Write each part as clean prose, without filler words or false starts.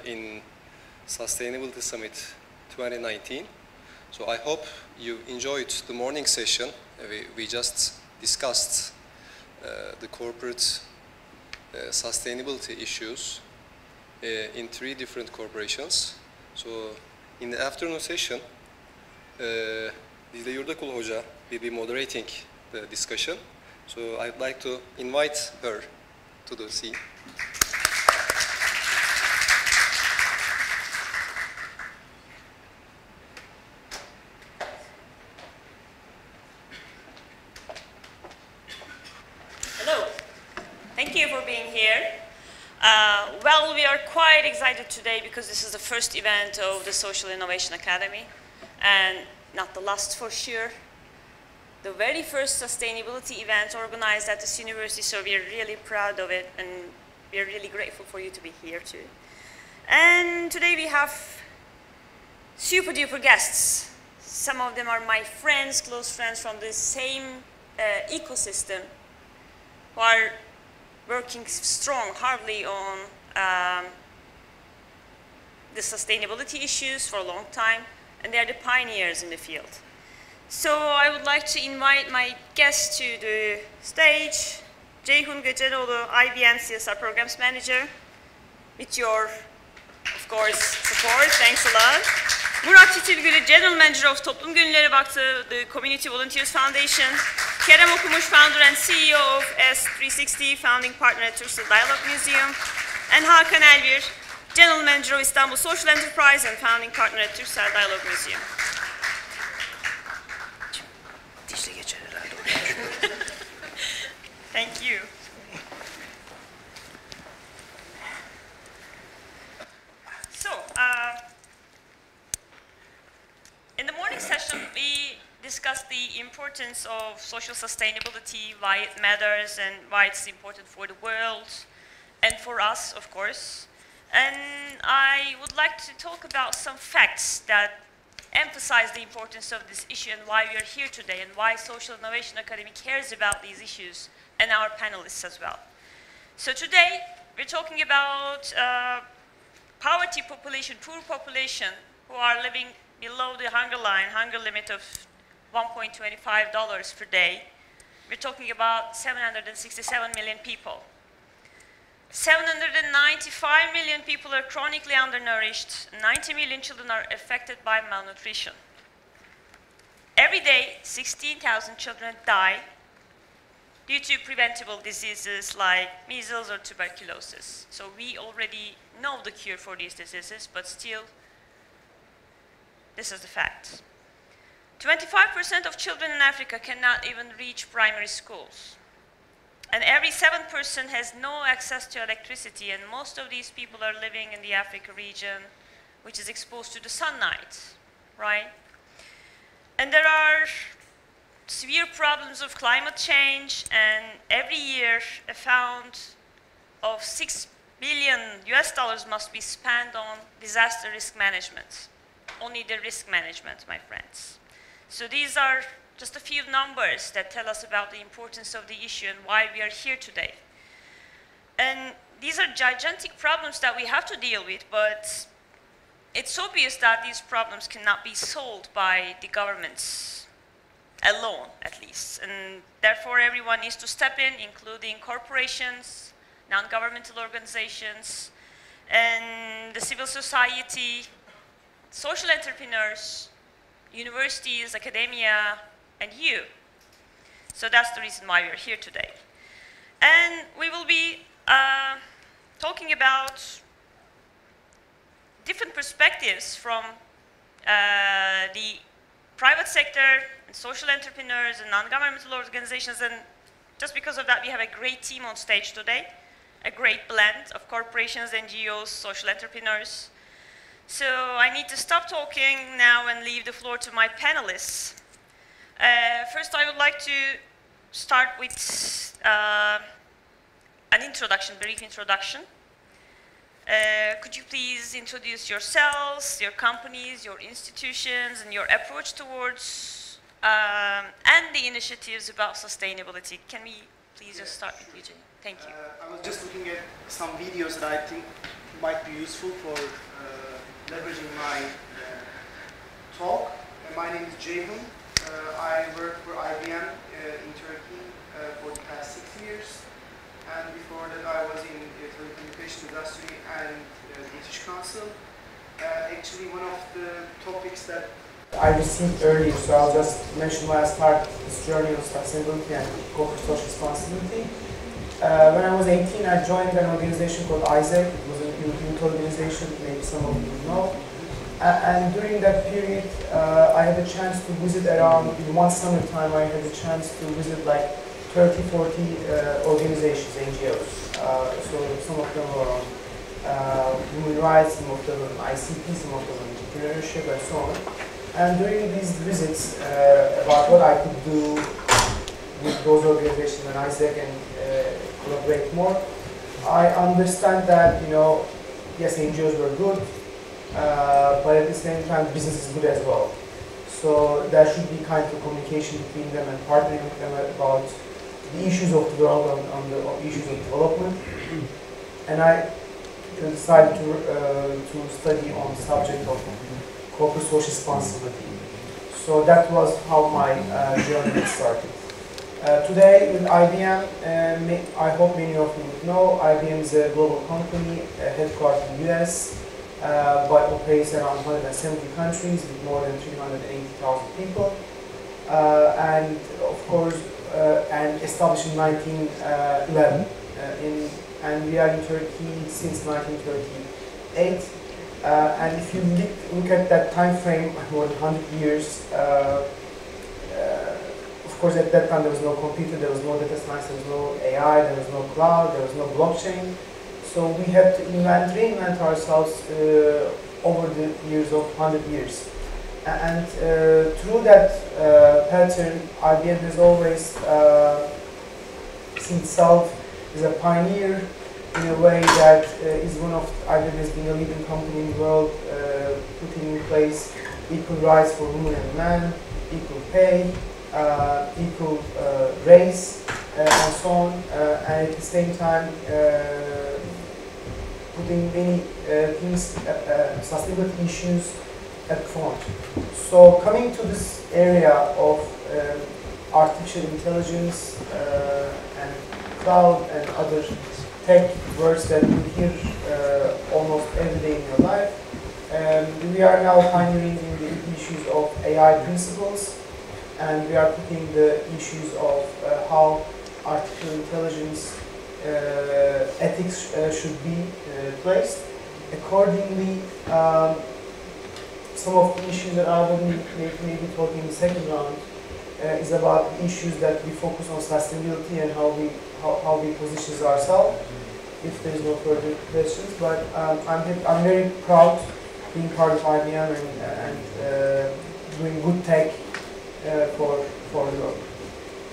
in Sustainability Summit 2019. So I hope you enjoyed the morning session. We just discussed the corporate sustainability issues in 3 different corporations. So in the afternoon session, Dicle Yurdakul Hoca will be moderating the discussion. So I'd like to invite her to the scene. Hello. Thank you for being here. Well, we are quite excited today because this is the first event of the Social Innovation Academy, and not the last for sure. The very first sustainability event organized at this university, so we are really proud of it, and we are really grateful for you to be here too. And today we have super duper guests. Some of them are my friends, close friends from the same ecosystem, who are working hardly on the sustainability issues for a long time, and they are the pioneers in the field. So I would like to invite my guests to the stage. Ceyhun Geceroğlu, IBM CSR Programs Manager, with your, of course, support. Thanks a lot. Murat Çitilgülü, General Manager of Toplum Gönüllüleri Vakfı, the Community Volunteers Foundation. Kerem Okumuş, Founder and CEO of S360, Founding Partner at Türksel Dialogue Museum. And Hakan Elbir, General Manager of Istanbul Social Enterprise and Founding Partner at Türksel Dialogue Museum. Thank you. So, in the morning session, we discussed the importance of social sustainability, why it matters, and why it's important for the world, and for us, of course. And I would like to talk about some facts that emphasize the importance of this issue and why we are here today, and why Social Innovation Academy cares about these issues, and our panelists as well. So today, we're talking about poverty population, poor population, who are living below the hunger line, hunger limit of $1.25 per day. We're talking about 767 million people. 795 million people are chronically undernourished. 90 million children are affected by malnutrition. Every day, 16,000 children die due to preventable diseases like measles or tuberculosis. So we already know the cure for these diseases, but still, this is the fact. 25% of children in Africa cannot even reach primary schools. And every 7th person has no access to electricity, and most of these people are living in the Africa region, which is exposed to the sunlight, right? And there are severe problems of climate change, and every year a fund of $6 billion must be spent on disaster risk management. Only the risk management, my friends. So these are just a few numbers that tell us about the importance of the issue and why we are here today. And these are gigantic problems that we have to deal with, but it's obvious that these problems cannot be solved by the governments alone, at least. And therefore, everyone needs to step in, including corporations, non-governmental organizations, and the civil society, social entrepreneurs, universities, academia, and you. So that's the reason why we're here today. And we will be talking about different perspectives from the private sector and social entrepreneurs and non-governmental organizations. And just because of that, we have a great team on stage today, a great blend of corporations, NGOs, social entrepreneurs. So I need to stop talking now and leave the floor to my panelists. First, I would like to start with an introduction, brief introduction. Could you please introduce yourselves, your companies, your institutions, and your approach towards and the initiatives about sustainability? Can we please just start with you, Jay? Thank you. I was just looking at some videos that I think might be useful for leveraging my talk. My name is Ceyhun. I work for IBM in Turkey for the past 6 years. And before that I was in the telecommunication industry and British Council. Actually one of the topics that I received earlier, so I'll just mention why I started this journey of sustainability and corporate social responsibility. When I was 18, I joined an organization called ISEC. It was a youth organization, maybe some of you know. And during that period, I had a chance to visit around, in one summertime, I had a chance to visit like 30, 40 organizations, NGOs. So some of them were on human rights, some of them on ICT, some of them on entrepreneurship, and so on. And during these visits, about what I could do with those organizations and ISEC and collaborate more, I understand that, you know, yes, NGOs were good, but at the same time, business is good as well. So there should be kind of communication between them and partnering with them about the issues of the world on the issues of development. And I decided to study on the subject of corporate social responsibility. So that was how my journey started. Today with IBM, I hope many of you would know, IBM is a global company headquartered in the US, but operates around 170 countries with more than 380,000 people. And of course, and established in 1911, and we are in Turkey since 1938. And if you look at that time frame, more than 100 years, of course at that time there was no computer, there was no data science, there was no AI, there was no cloud, there was no blockchain. So we had to reinvent ourselves over the years of 100 years. And through that pattern, IBM has always seen itself as a pioneer in a way that is one of, IBM has been a leading company in the world, putting in place equal rights for women and men, equal pay, equal race, and so on, and at the same time putting many things, sustainability issues at front. So coming to this area of artificial intelligence and cloud and other tech words that you hear almost every day in your life, we are now pioneering in the issues of AI principles, and we are putting the issues of how artificial intelligence ethics should be placed. Accordingly, some of the issues that I will maybe talk in the second round is about issues that we focus on sustainability and how we position ourselves. If there is no further questions, but I'm very proud being part of IBM and doing good tech for the world.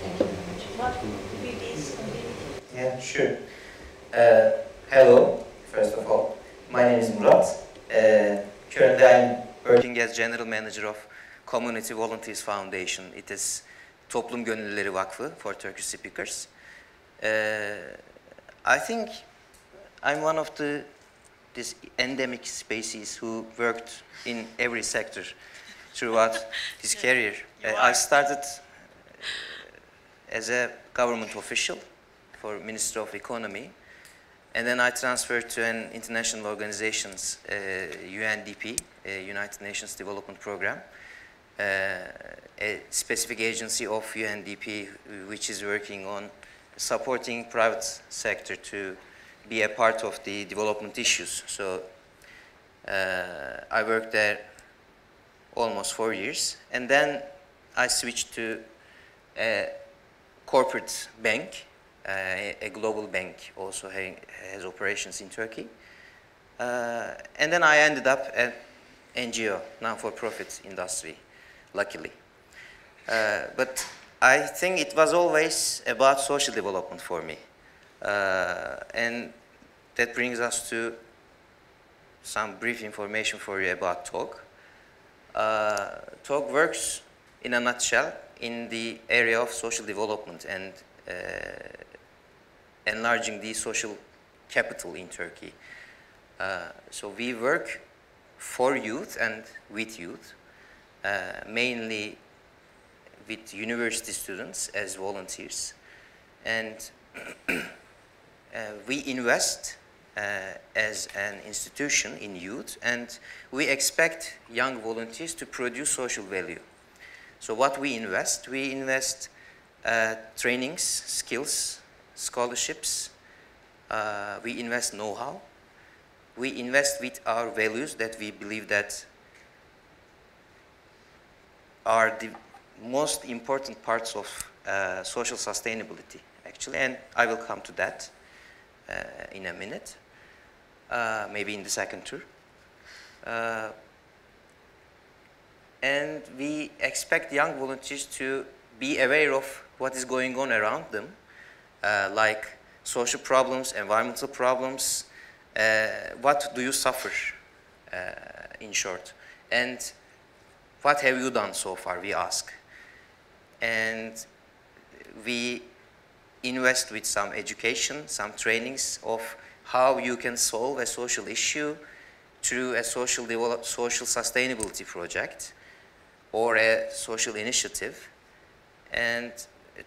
Thank you very much. What could be these? Yeah, sure. Hello, first of all. My name is Murat. Currently I'm working as General Manager of Community Volunteers Foundation. It is Toplum Gönüllüleri Vakfı for Turkish speakers. I think I'm one of this endemic species who worked in every sector throughout his career. I started as a government official for Ministry of Economy, and then I transferred to an international organizations, UNDP, United Nations Development Program, a specific agency of UNDP which is working on supporting private sector to be a part of the development issues. So I worked there almost 4 years, and then I switched to a corporate bank, a global bank, also has operations in Turkey. And then I ended up at NGO, non-for-profit industry, luckily. But I think it was always about social development for me. And that brings us to some brief information for you about TOG. TOG works in a nutshell in the area of social development and enlarging the social capital in Turkey. So we work for youth and with youth, mainly with university students as volunteers. And we invest as an institution in youth, and we expect young volunteers to produce social value. So what we invest trainings, skills, scholarships, we invest know-how, we invest with our values that we believe that are the most important parts of social sustainability, actually, and I will come to that in a minute, maybe in the second tour. And we expect young volunteers to be aware of what is going on around them, like social problems, environmental problems, what do you suffer, in short, and what have you done so far, we ask. And we invest with some education, some trainings of how you can solve a social issue through a social sustainability project or a social initiative. And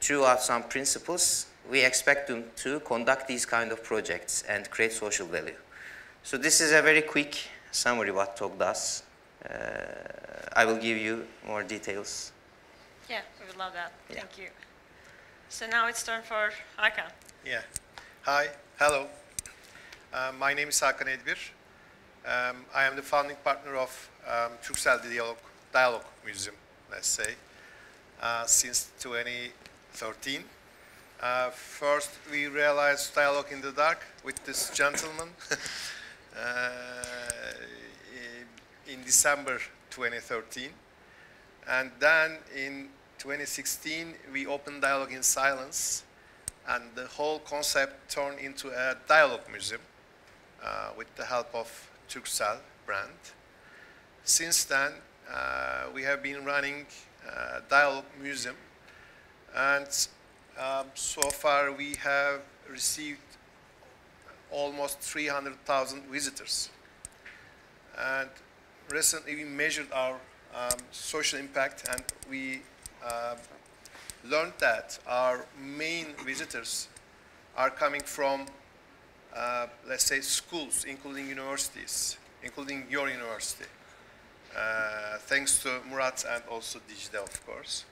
throughout some principles, we expect them to conduct these kind of projects and create social value. So this is a very quick summary what TOG does. I will give you more details. Yeah, we would love that. Yeah. Thank you. So now it's time for Hakan. Yeah. Hi. Hello. My name is Hakan Edbir. I am the founding partner of Turkcell Dialogue Museum, let's say, since 2013. First, we realized dialogue in the dark with this gentleman in December 2013. And then in 2016, we opened Dialogue in Silence, and the whole concept turned into a dialogue museum with the help of Turkcell brand. Since then, we have been running Dialogue Museum, and so far we have received almost 300,000 visitors. And recently we measured our social impact, and we learned that our main visitors are coming from, let's say, schools, including universities, including your university. Thanks to Murat and also Dicle, of course.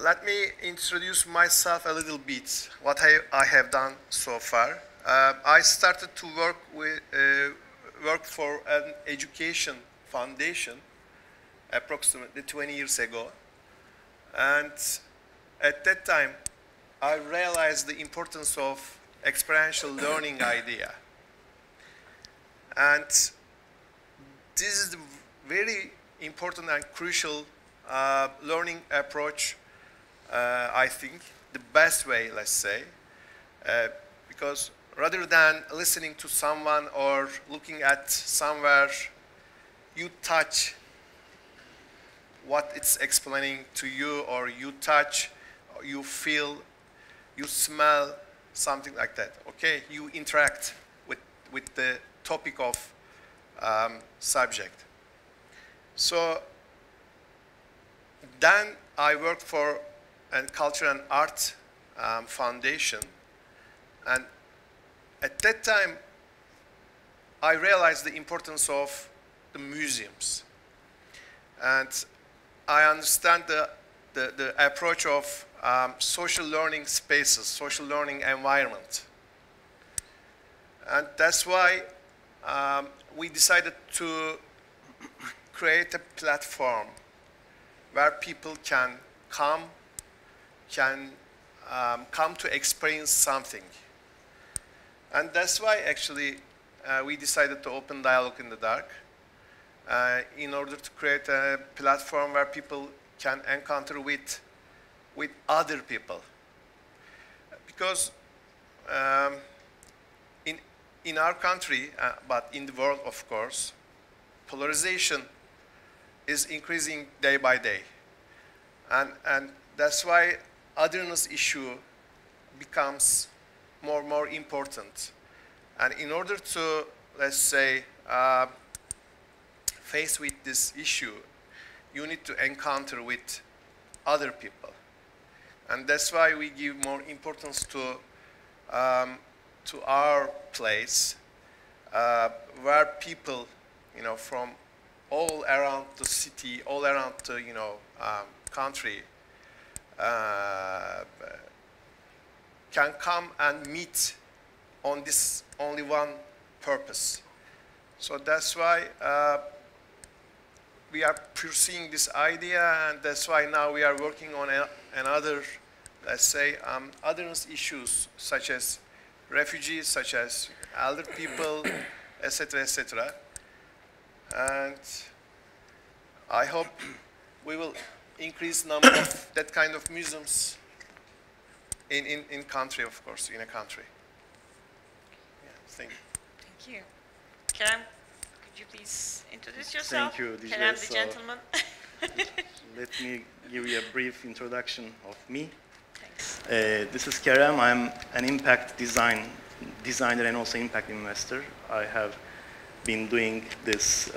Let me introduce myself a little bit, what I have done so far. I started to work for an education foundation approximately 20 years ago. And at that time, I realized the importance of experiential learning idea. And this is the very important and crucial learning approach, I think, the best way, let's say, because rather than listening to someone or looking at somewhere, you touch what it's explaining to you, or you touch, or you feel, you smell, something like that, okay? You interact with the topic of subject. So then I worked for a culture and art foundation, and at that time I realized the importance of the museums, and I understand the approach of social learning spaces, social learning environment. And that's why we decided to create a platform where people can come to experience something. And that's why actually we decided to open Dialogue in the Dark, in order to create a platform where people can encounter with other people. Because in our country, but in the world, of course, polarization is increasing day by day. And that's why otherness issue becomes more important. And in order to, let's say, face with this issue, you need to encounter with other people. And that's why we give more importance to our place, where people, you know, from all around the city, all around the, you know, country, can come and meet on this only one purpose. So that's why we are pursuing this idea, and that's why now we are working on another, let's say, otherness issues, such as refugees, such as elder people, etc., etc. And I hope we will increase number of that kind of museums in country, of course, in a country. Yeah, thank you. Thank you. Kerem, could you please introduce yourself? Thank you, DJ. Kerem, the So, gentleman. Let me give you a brief introduction of me. Thanks. This is Kerem. I'm an impact designer and also impact investor. I have been doing this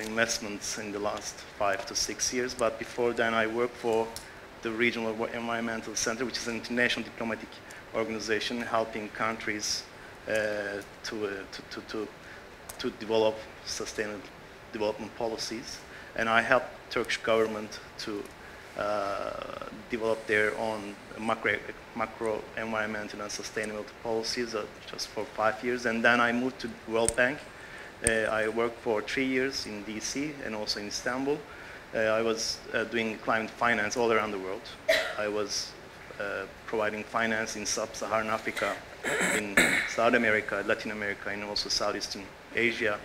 investments in the last 5 to 6 years, but before then I worked for the Regional Environmental Center, which is an international diplomatic organization helping countries to develop sustainable development policies. And I helped Turkish government to develop their own macro environmental and sustainability policies just for 5 years. And then I moved to World Bank. I worked for 3 years in DC and also in Istanbul. I was doing climate finance all around the world. I was providing finance in sub-Saharan Africa, in South America, Latin America, and also Southeastern Asia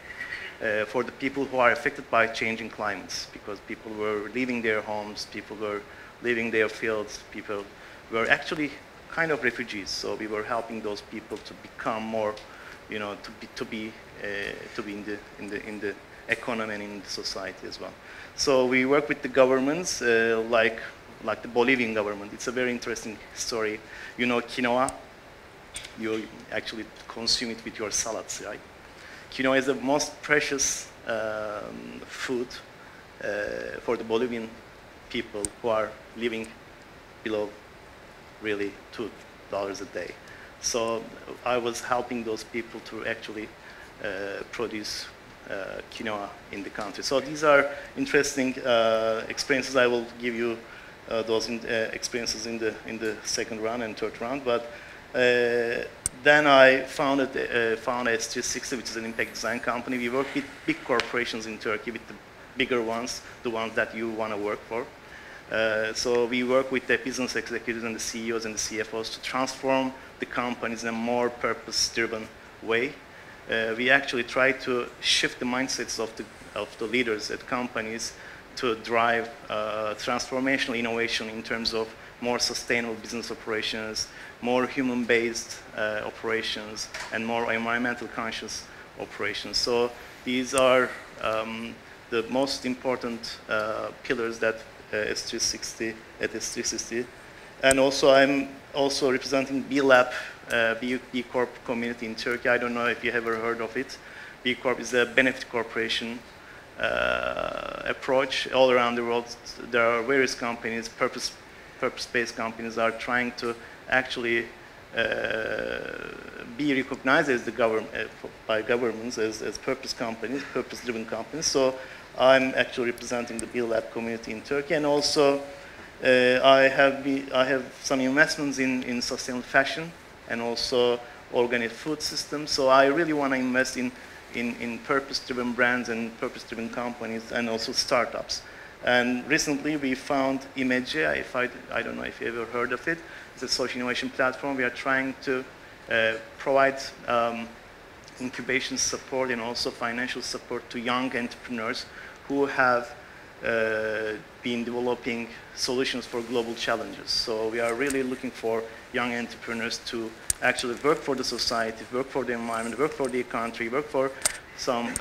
for the people who are affected by changing climates, because people were leaving their homes, people were leaving their fields, people were actually kind of refugees. So we were helping those people to become more, you know, to be in the economy and in the society as well. So we work with the governments like the Bolivian government. It's a very interesting story. You know quinoa, you actually consume it with your salads, right? Quinoa is the most precious food for the Bolivian people who are living below really $2 a day. So I was helping those people to actually produce quinoa in the country. So these are interesting experiences. I will give you those experiences in the second round and third round. But then I founded S360, which is an impact design company. We work with big corporations in Turkey, with the bigger ones, the ones that you want to work for. So we work with the business executives and the CEOs and the CFOs to transform the companies in a more purpose-driven way. We actually try to shift the mindsets of the leaders at companies to drive transformational innovation in terms of more sustainable business operations, more human-based operations, and more environmental conscious operations. So these are the most important pillars that S360. And also I'm also representing B-Lab, B Corp community in Turkey. I don't know if you have ever heard of it. B Corp is a benefit corporation approach all around the world. There are various companies, purpose-based companies, are trying to actually be recognized as the by governments as purpose companies, purpose-driven companies. So I'm actually representing the B-Lab community in Turkey, and also I have some investments in sustainable fashion and also organic food systems. So I really want to invest in purpose-driven brands and purpose-driven companies and also startups. And recently we found Imece. I don't know if you ever heard of it. It's a social innovation platform. We are trying to provide incubation support and also financial support to young entrepreneurs who have been developing solutions for global challenges. So we are really looking for young entrepreneurs to actually work for the society, work for the environment, work for the country, work for some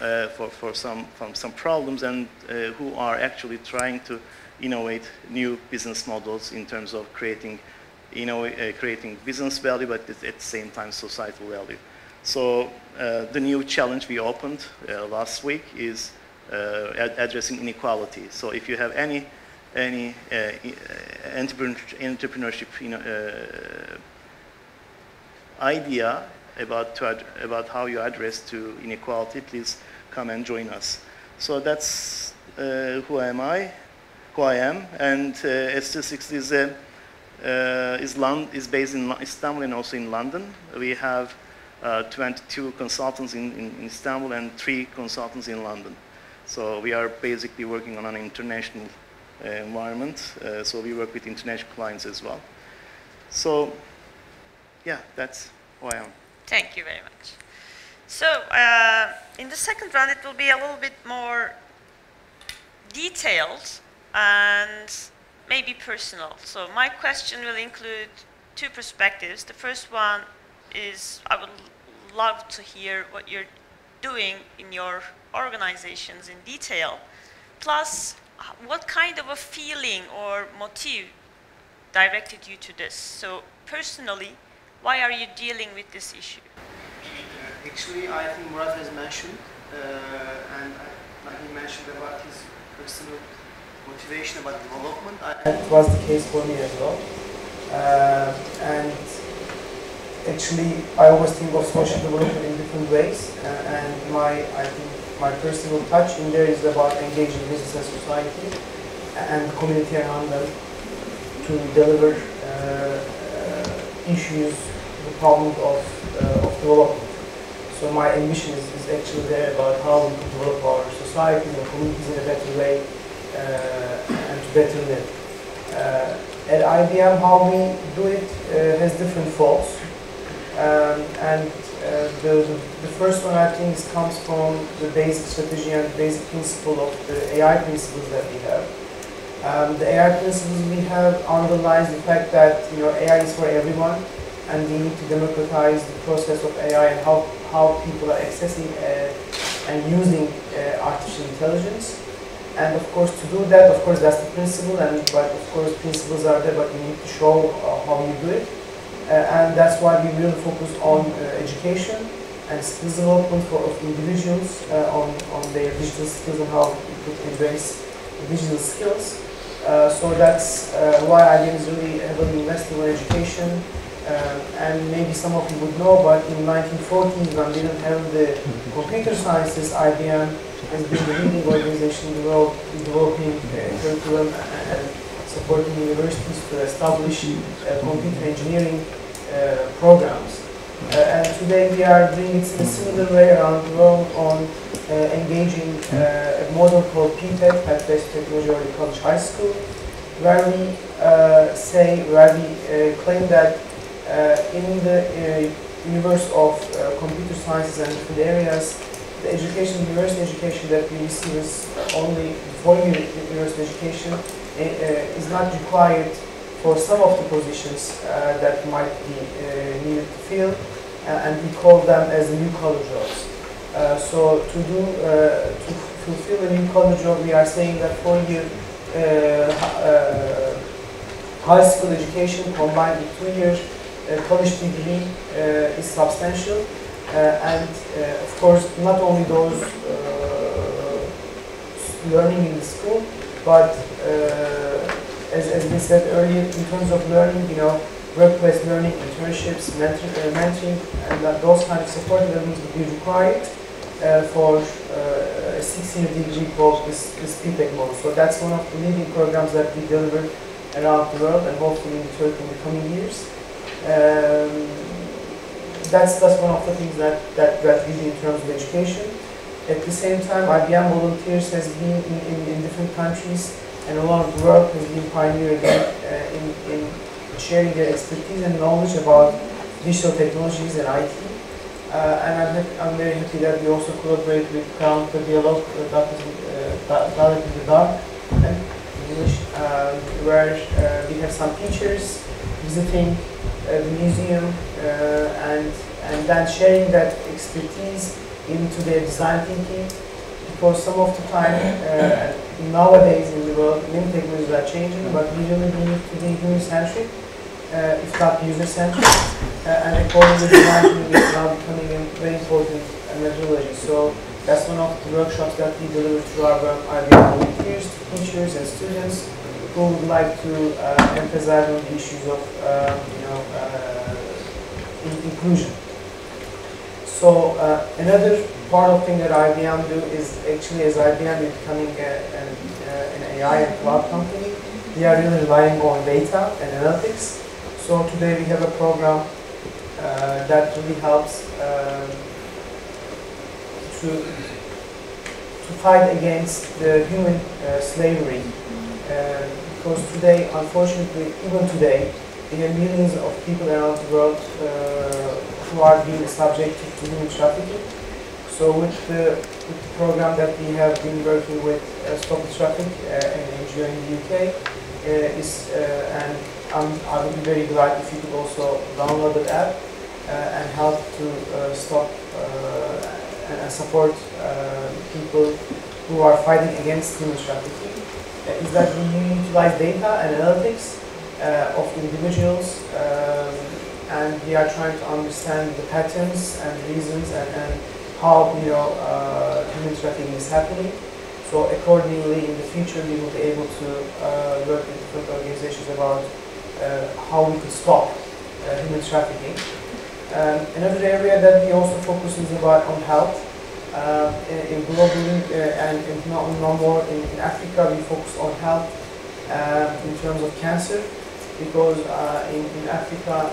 problems, and who are actually trying to innovate new business models in terms of creating business value, but at the same time societal value. So the new challenge we opened last week is addressing inequality. So if you have any entrepreneurship idea about how you address to inequality, please come and join us. So that's who I am, and ST6 is based in Istanbul and also in London. We have 22 consultants in Istanbul and 3 consultants in London. So we are basically working on an international environment. So we work with international clients as well. So yeah, that's who I am. Thank you very much. So in the second round, it will be a little bit more detailed and maybe personal. So my question will include 2 perspectives. The first one is I would love to hear what you're doing in your organizations in detail, plus what kind of a feeling or motive directed you to this. So personally, why are you dealing with this issue? Actually, I think Murat has mentioned, and like he mentioned about his personal motivation about development. It was the case for me as well. And actually, I always think of social development in different ways, and I think my personal touch in there is about engaging business and society and the community around them to deliver issues, the problems of development. So my ambition is actually there about how we can develop our societies and communities in a better way and to better live. At IBM, how we do it has different faults. And the first one, I think, comes from the basic strategy and basic principle of the AI principles that we have. The AI principles we have underlies the fact that AI is for everyone, and we need to democratize the process of AI and how people are accessing and using artificial intelligence. And of course, to do that, of course, that's the principle. But of course, principles are there, but we need to show how you do it. And that's why we really focus on education and skills development of individuals on their digital skills and how we could embrace digital skills. So that's why IBM is really heavily investing in education. And maybe some of you would know, but in 1940s, when we didn't have the computer sciences, IBM has been the leading organization in the world in developing curriculum and supporting universities to establish computer engineering programs. And today we are doing it in a similar way around the world on engaging a model called PTEC, Path-Based Technology Early College High School, where we claim that in the universe of computer sciences and different areas, the university education that we receive is only 4-year university education is not required for some of the positions that might be needed to fill, and we call them as the new-collar jobs. So to fulfill a new-collar job, we are saying that 4-year high school education combined with 2-year college degree is substantial, and of course not only those learning in the school, but as we said earlier, in terms of learning, workplace learning, internships, mentoring, and those kind of support elements would be required for a 6-year degree called this PTEC model. So that's one of the leading programs that we deliver around the world, and hopefully in Turkey in the coming years. That's one of the things that we do in terms of education. At the same time, IBM Volunteers has been in different countries and all over the world, has been pioneering in sharing their expertise and knowledge about digital technologies and IT. And I'm very happy that we also collaborate with Crown to Dialogue, Dialogue in the Dark, in English, where we have some teachers visiting the museum and then sharing that expertise into their design thinking, because some of the time nowadays in the world many technologies are changing, but we really need to be human-centric, if not user-centric. and accordingly design is now becoming a very important methodology. So that's one of the workshops that we deliver through our IBM volunteers, teachers and students who would like to emphasize on the issues of inclusion. So another part of thing that IBM do is actually, as IBM is becoming an AI and cloud company, we are really relying on data and analytics. So today we have a program that really helps to fight against the human slavery. Because today, unfortunately, even today, we have millions of people around the world who are being subjected to human trafficking. So with the program that we have been working with Stop the Traffic, an NGO in the UK, and I would be very glad if you could also download that app and help to stop and support people who are fighting against human trafficking. Is that we utilize data and analytics of individuals, and we are trying to understand the patterns and reasons and how human trafficking is happening. So accordingly, in the future, we will be able to work with different organizations about how we could stop human trafficking. Another area that we also focus is about on health. In globally and no more in Africa, we focus on health in terms of cancer, because in Africa,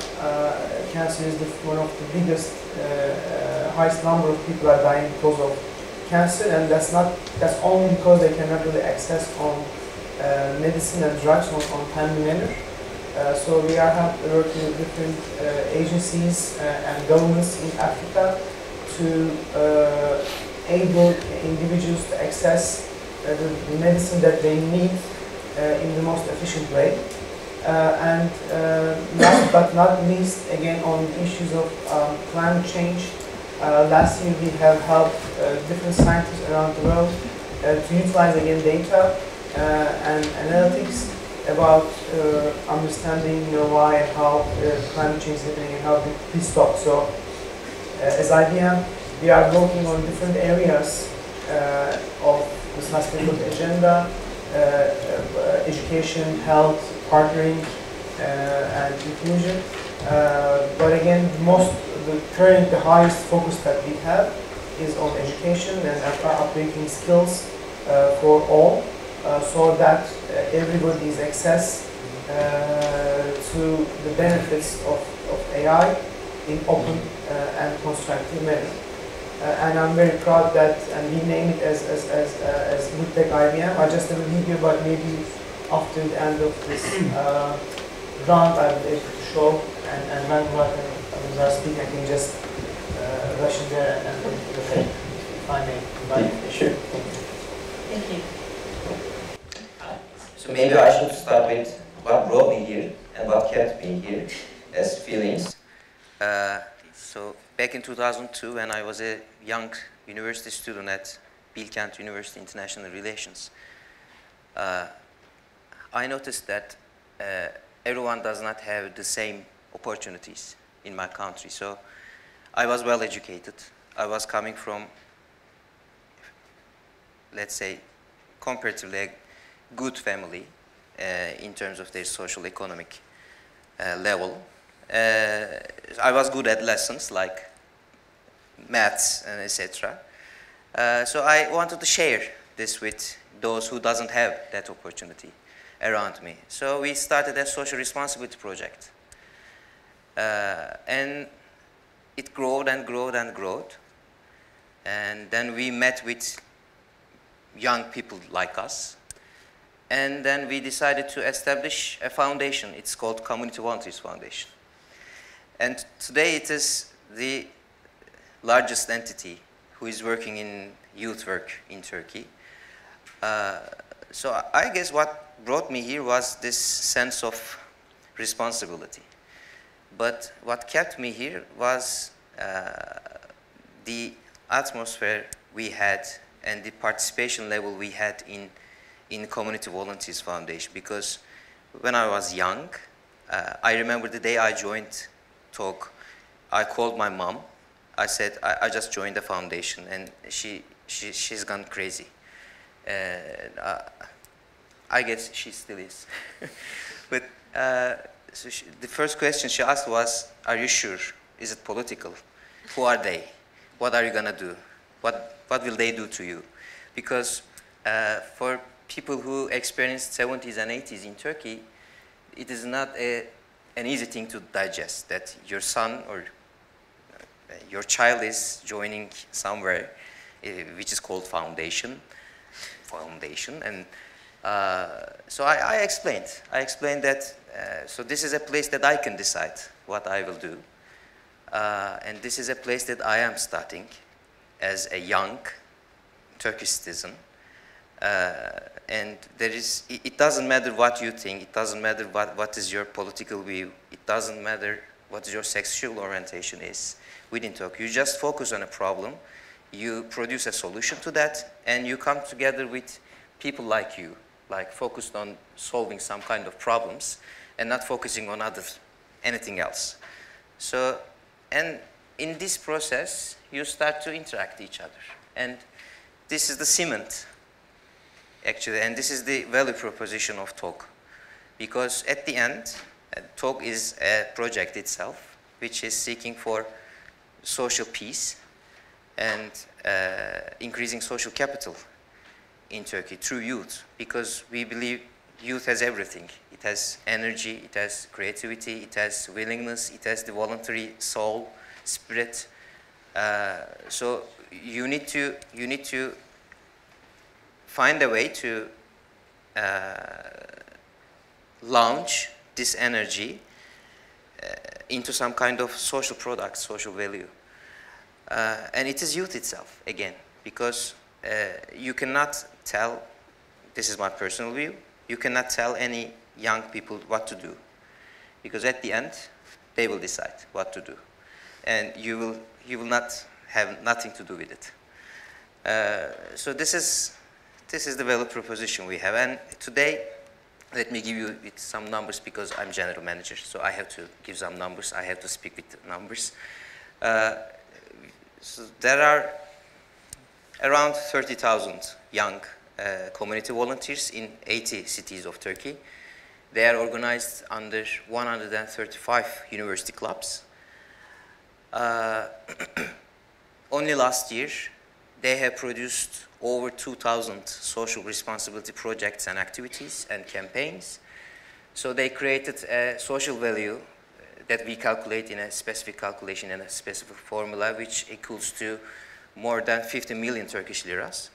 cancer is one of the biggest, highest number of people are dying because of cancer, and that's only because they cannot really access on medicine and drugs on timely manner. So we are working with different agencies and governments in Africa to enable individuals to access the medicine that they need in the most efficient way. And last but not least, again on the issues of climate change, last year we have helped different scientists around the world to utilize again data and analytics about understanding why and how climate change is happening and how to be stopped. So as IBM, we are working on different areas of the sustainability agenda, education, health, partnering, and inclusion. But again, the highest focus that we have is on education and upgrading skills for all, so that everybody is access to the benefits of AI in open and constructive manner. And I'm very proud that, and we name it as Good Tech IBM. I just have a video, but maybe after the end of this round, I will be able to show, and when I speak, I can just rush in there and okay, if I may invite. Sure. Thank you. So maybe I should start with what brought me here and what kept me here as feelings. So back in 2002, when I was a young university student at Bilkent University International Relations, I noticed that everyone does not have the same opportunities in my country. So I was well educated. I was coming from, let's say, comparatively a good family in terms of their social economic level. I was good at lessons like maths and etc. So I wanted to share this with those who doesn't have that opportunity around me. So we started a social responsibility project. And it growed and growed and growed. And then we met with young people like us. And then we decided to establish a foundation. It's called Community Volunteers Foundation. And today it is the largest entity who is working in youth work in Turkey. So I guess what brought me here was this sense of responsibility. But what kept me here was the atmosphere we had and the participation level we had in Community Volunteers Foundation. Because when I was young, I remember the day I joined TOG, I called my mom. I said, I just joined the foundation, and she's gone crazy. I guess she still is. But so the first question she asked was, are you sure? Is it political? Who are they? What are you going to do? What will they do to you? Because for people who experienced 70s and 80s in Turkey, it is not an easy thing to digest that your son or your child is joining somewhere which is called foundation, and so I explained that so this is a place that I can decide what I will do, and this is a place that I am starting as a young Turkish citizen, and it doesn't matter what you think, it doesn't matter what is your political view, it doesn't matter what your sexual orientation is within Turkey. You just focus on a problem, you produce a solution to that, and you come together with people like you, like focused on solving some kind of problems and not focusing on anything else. So, and in this process, you start to interact with each other. And this is the cement, actually, and this is the value proposition of TOG. Because at the end, TOG is a project itself, which is seeking for social peace and increasing social capital in Turkey through youth, because we believe youth has everything. It has energy, it has creativity, it has willingness, it has the voluntary soul, spirit. So you need to find a way to launch this energy into some kind of social product, social value. And it is youth itself, again, because you cannot tell, this is my personal view, you cannot tell any young people what to do, because at the end, they will decide what to do. And you will not have nothing to do with it. So this is the value proposition we have. And today, let me give you some numbers, because I'm general manager, so I have to give some numbers. I have to speak with numbers. So there are around 30,000 young community volunteers in 80 cities of Turkey. They are organized under 135 university clubs. Only last year, they have produced over 2,000 social responsibility projects and activities and campaigns. So they created a social value that we calculate in a specific calculation and a specific formula, which equals to more than 50 million Turkish liras.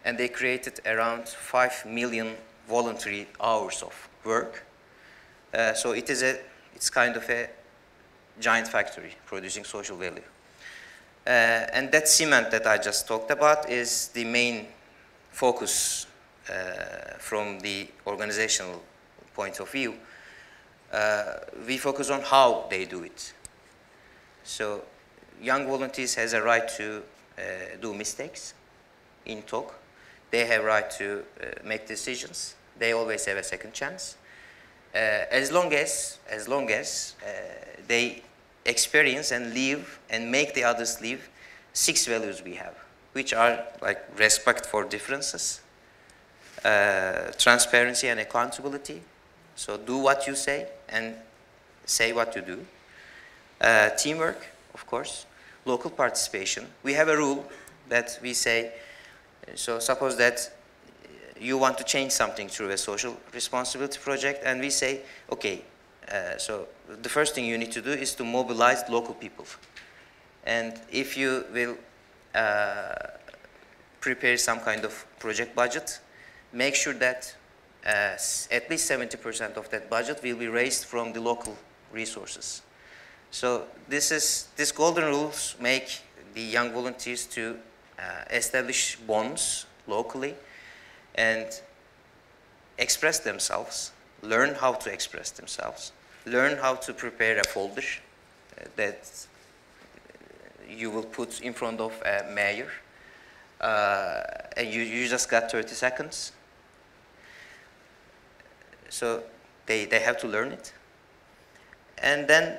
And they created around 5 million voluntary hours of work. So it's kind of a giant factory producing social value. And that cement that I just talked about is the main focus from the organizational point of view. We focus on how they do it. So young volunteers has a right to do mistakes in TOG. They have a right to make decisions. They always have a second chance. As long as they experience and live and make the others live 6 values we have, which are like respect for differences, transparency and accountability. So do what you say and say what you do. Teamwork, of course. Local participation. We have a rule that we say, so suppose that you want to change something through a social responsibility project, and we say, okay, so the first thing you need to do is to mobilize local people. And if you will prepare some kind of project budget, make sure that at least 70% of that budget will be raised from the local resources. So these golden rules make the young volunteers to establish bonds locally and express themselves, learn how to express themselves, learn how to prepare a folder that you will put in front of a mayor, and you just got 30 seconds. So they have to learn it. And then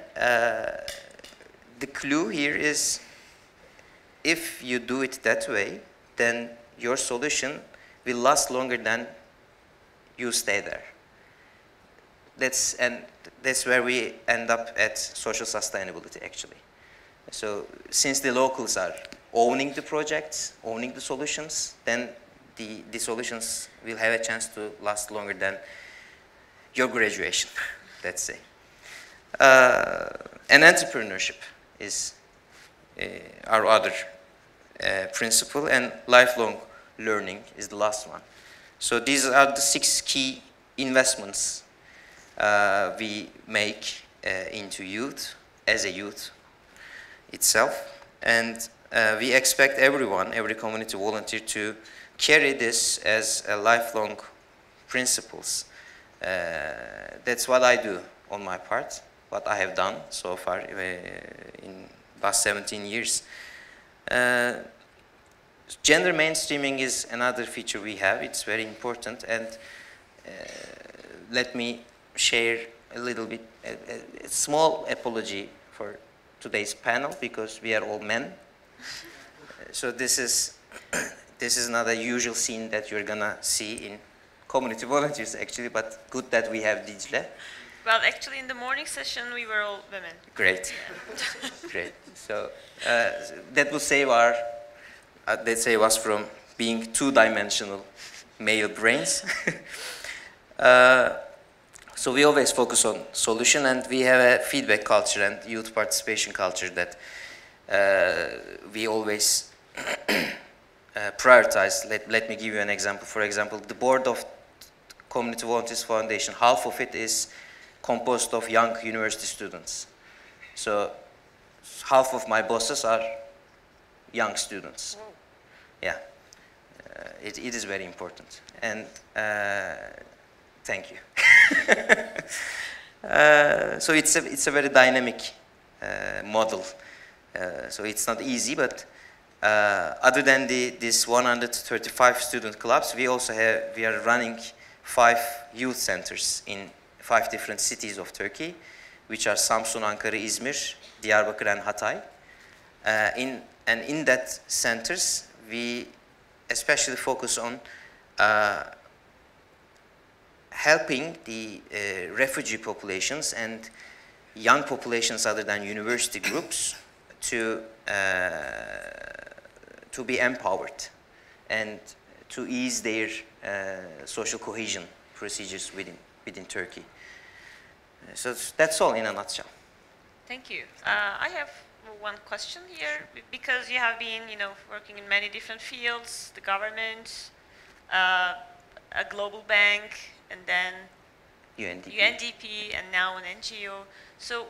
the clue here is, if you do it that way, then your solution will last longer than you stay there. That's where we end up at social sustainability, actually. So since the locals are owning the projects, owning the solutions, then the solutions will have a chance to last longer than your graduation, let's say. And entrepreneurship is our other principle, and lifelong learning is the last one. So these are the 6 key investments we make into youth, as a youth itself. And we expect everyone, every community volunteer, to carry this as a lifelong principles. That's what I do on my part, what I have done so far in last 17 years. Gender mainstreaming is another feature we have. It's very important, and let me share a little bit, a small apology for today's panel, because we are all men. So this is not a usual scene that you're gonna see in community volunteers, actually, but good that we have Dicle. Well, actually, in the morning session, we were all women. Great, great. So that will save our, that save us from being two-dimensional male brains. So we always focus on solution, and we have a feedback culture and youth participation culture that we always prioritize. Let me give you an example. For example, the board of Community Volunteers Foundation, half of it is composed of young university students. So half of my bosses are young students. Yeah, it is very important. And thank you. So it's a very dynamic model. So it's not easy, but other than this 135 student clubs, we are running 5 youth centers in 5 different cities of Turkey, which are Samsun, Ankara, Izmir, Diyarbakır, and Hatay. In that centers, we especially focus on helping the refugee populations and young populations other than university groups to be empowered and to ease their social cohesion procedures within Turkey. So that's all in a nutshell. Thank you. I have one question here, because you have been, working in many different fields, the government, a global bank, and then UNDP, and now an NGO. So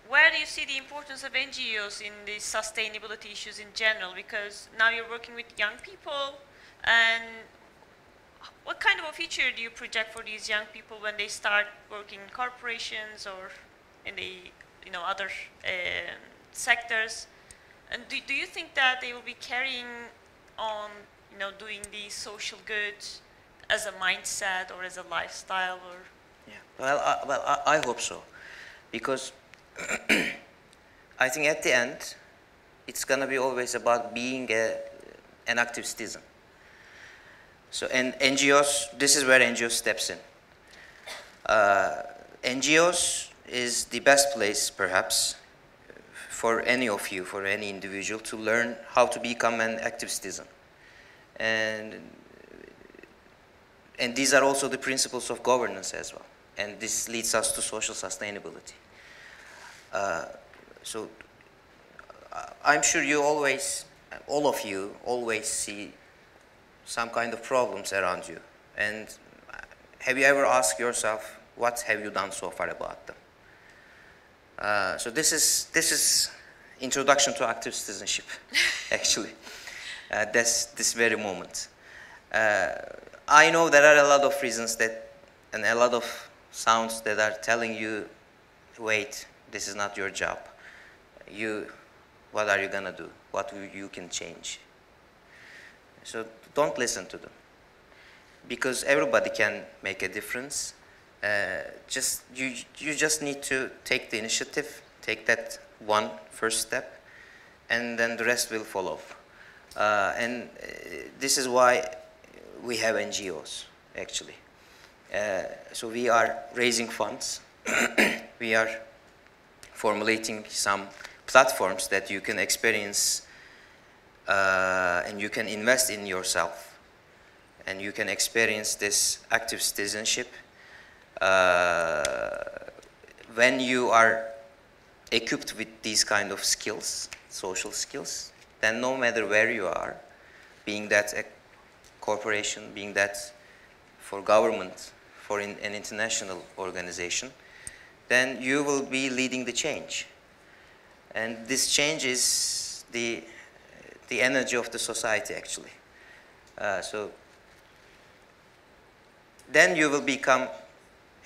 where do you see the importance of NGOs in the sustainability issues in general? Because now you're working with young people, and what kind of a future do you project for these young people when they start working in corporations or in the other sectors? And do you think that they will be carrying on doing the social good as a mindset or as a lifestyle? Or Yeah. I hope so, because I think at the end it's gonna be always about being an active citizen. So, and NGOs, this is where NGOs steps in. NGOs is the best place, perhaps, for any of you, for any individual, to learn how to become an active citizen. And these are also the principles of governance as well. And this leads us to social sustainability. So I'm sure you always, all of you, always see some kind of problems around you. And have you ever asked yourself, what have you done so far about them? So this is introduction to active citizenship, actually. That's this very moment. I know there are a lot of reasons and a lot of sounds that are telling you, wait, this is not your job. What are you gonna do? What you can change? So don't listen to them, because everybody can make a difference. You just need to take the initiative, take that one first step, and then the rest will follow. This is why we have NGOs, actually. So we are raising funds. We are formulating some platforms that you can experience and you can invest in yourself. And you can experience this active citizenship when you are equipped with these kind of skills, social skills, then no matter where you are, being that a corporation, being that for government, for an international organization, then you will be leading the change. And this change is the energy of the society, actually. So then you will become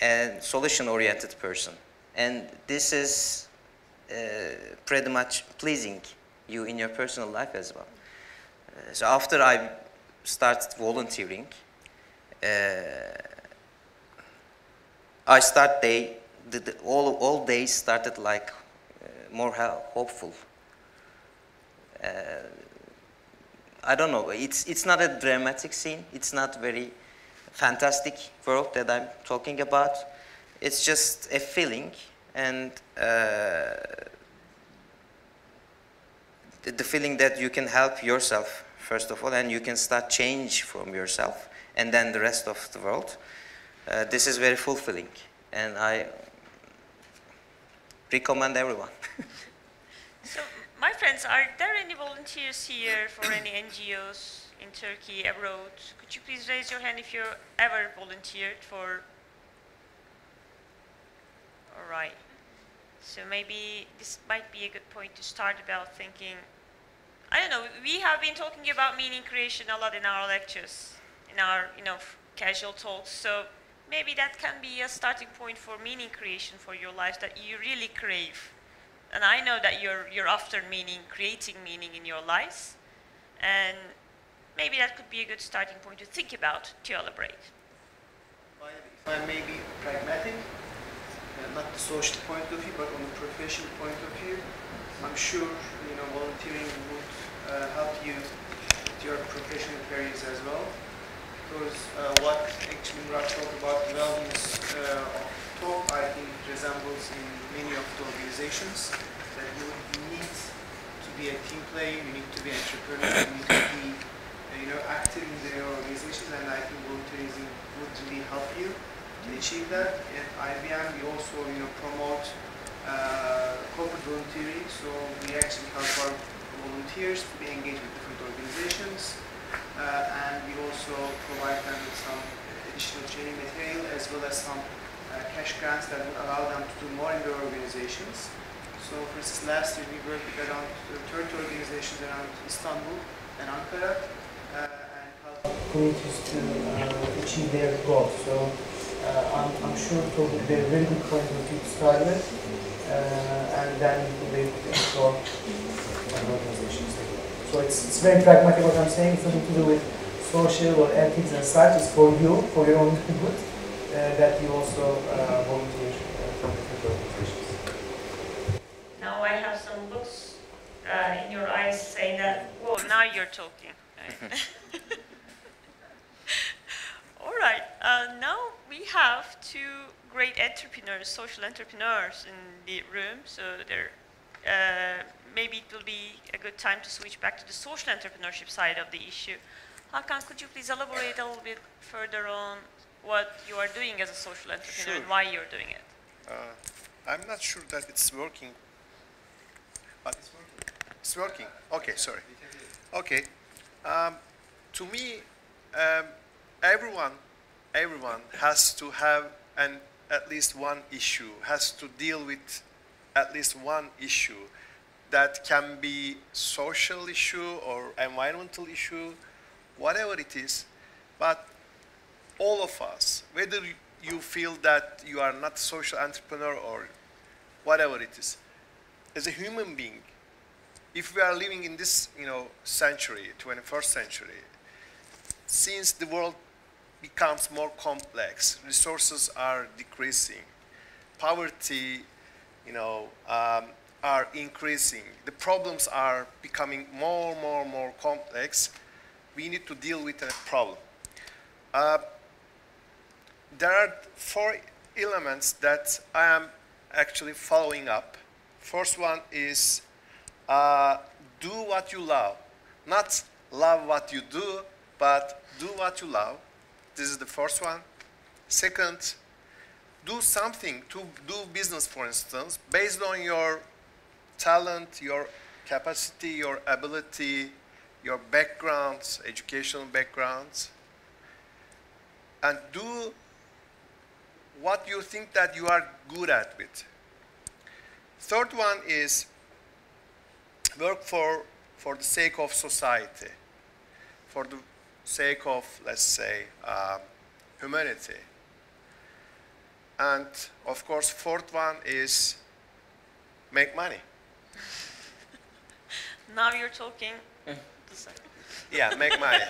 a solution-oriented person. And this is pretty much pleasing you in your personal life as well. So after I started volunteering, I start all days started like more hopeful. I don't know, it's not a dramatic scene, it's not very fantastic world that I'm talking about. It's just a feeling, and the feeling that you can help yourself, first of all, and you can start change from yourself, and then the rest of the world. This is very fulfilling, and I recommend everyone. So, my friends, are there any volunteers here for any NGOs in Turkey, abroad? Could you please raise your hand if you ever volunteered for? All right. So maybe this might be a good point to start about thinking. I don't know. We have been talking about meaning creation a lot in our lectures, in our casual talks. So maybe that can be a starting point for meaning creation for your lives that you really crave. And I know that you're after meaning, creating meaning in your lives, and maybe that could be a good starting point to think about, to elaborate. If I may be pragmatic, not the social point of view, but on the professional point of view, I'm sure volunteering would help you with your professional careers as well. Because what actually Murat talked about, the wellness of talk, I think resembles in many of the organizations that you need to be a team player, you need to be an entrepreneur, you need to be active in their organizations, and I think volunteerism would really help you to achieve that. At IBM, we also promote corporate volunteering, so we actually help our volunteers to be engaged with different organizations, and we also provide them with some additional training material as well as some cash grants that would allow them to do more in their organizations. So for instance, last year we worked with around 30 organizations around Istanbul and Ankara, and helped communities to achieve their goals. So I'm sure it will be a very good point of view to start with, and then we will be able to explore organizations. So it's very pragmatic what I'm saying. It's nothing to do with social or ethics and such. It's for you, for your own good, that you also volunteer for different organizations. Now I have some looks in your eyes saying that, whoa, now you're talking. All right, now we have two great entrepreneurs, social entrepreneurs in the room, so maybe it will be a good time to switch back to the social entrepreneurship side of the issue. Hakan, could you please elaborate a little bit further on what you are doing as a social entrepreneur and why you're doing it? I'm not sure that it's working, but it's working. Okay, sorry. Okay. To me, everyone has to have at least one issue, has to deal with at least one issue that can be social issue or environmental issue, whatever it is. But all of us, whether you feel that you are not a social entrepreneur or whatever it is, as a human being, if we are living in this century, 21st century, since the world becomes more complex, resources are decreasing, poverty are increasing. The problems are becoming more complex. We need to deal with a problem. There are 4 elements that I am actually following up. First one is do what you love. Not love what you do, but do what you love. This is the first one. Second, do something, to do business, for instance, based on your talent, your capacity, your ability, your backgrounds, educational backgrounds, and do what you think that you are good at with. Third one is work for the sake of society, for the sake of, let's say, humanity. And of course, fourth one is make money. Now you're talking. Yeah, make money.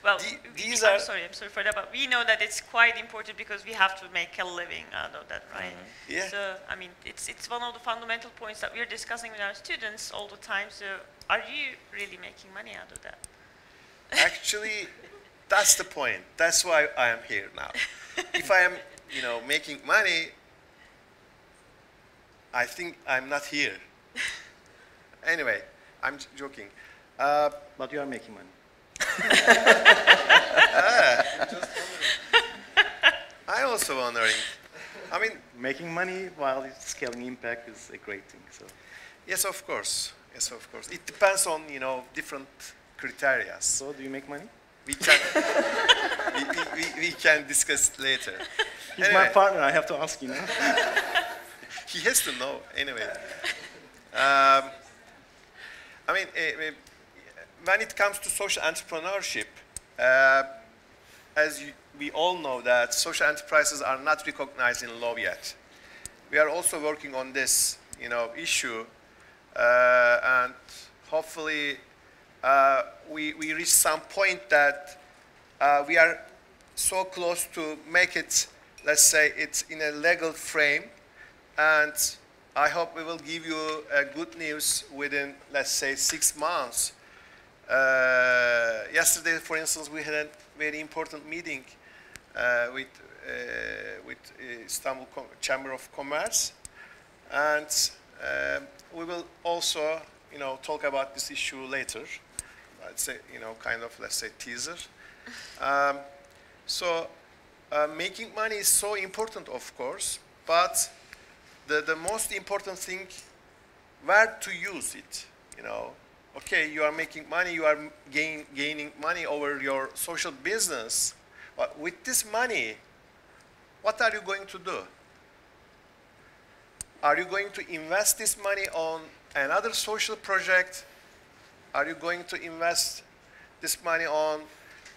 Well, these I'm are- sorry for that, but we know that it's quite important because we have to make a living out of that, right? Yeah. So, I mean, it's one of the fundamental points that we're discussing with our students all the time. So, are you really making money out of that? Actually, that's the point. That's why I am here now. If I am, making money, I think I'm not here. Anyway, I'm joking. But you are making money. I also wondering. I mean, Making money while scaling impact is a great thing. So yes, of course. Yes, of course. It depends on, different criteria. do you make money? We can, we can discuss later. He's my Anyway. partner. I have to ask you now. He has to know, anyway. When it comes to social entrepreneurship, we all know that social enterprises are not recognized in law yet. We are also working on this, issue, and hopefully we reach some point that we are so close to make it, let's say, it's in a legal frame, and I hope we will give you good news within, let's say, 6 months. Yesterday, for instance, we had a very important meeting with Istanbul Chamber of Commerce, and we will also, talk about this issue later. It's a, kind of, let's say, teaser. Making money is so important, of course, but the most important thing, where to use it, Okay, you are making money, you are gaining money over your social business, but with this money, what are you going to do? Are you going to invest this money on another social project? Are you going to invest this money on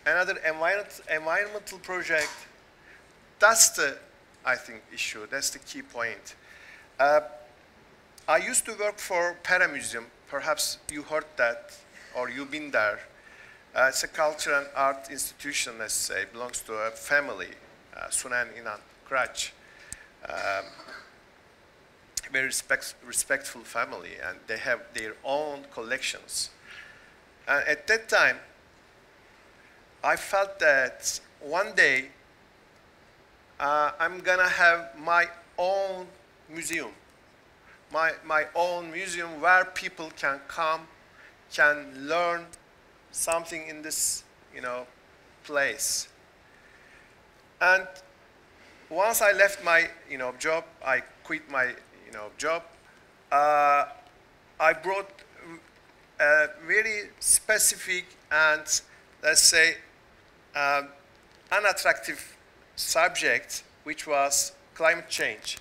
another environmental project? That's the, I think, issue. That's the key point. I used to work for Para Museum. Perhaps you heard that, or you've been there. It's a culture and art institution, let's say, belongs to a family, Sunan Inan Kıraç. Very respectful family, and they have their own collections. And at that time, I felt that one day I'm gonna have my own museum. My own museum where people can come, can learn something in this, place. And once I left my, job, I quit my, job. I brought a very specific and, let's say, unattractive subject, which was climate change.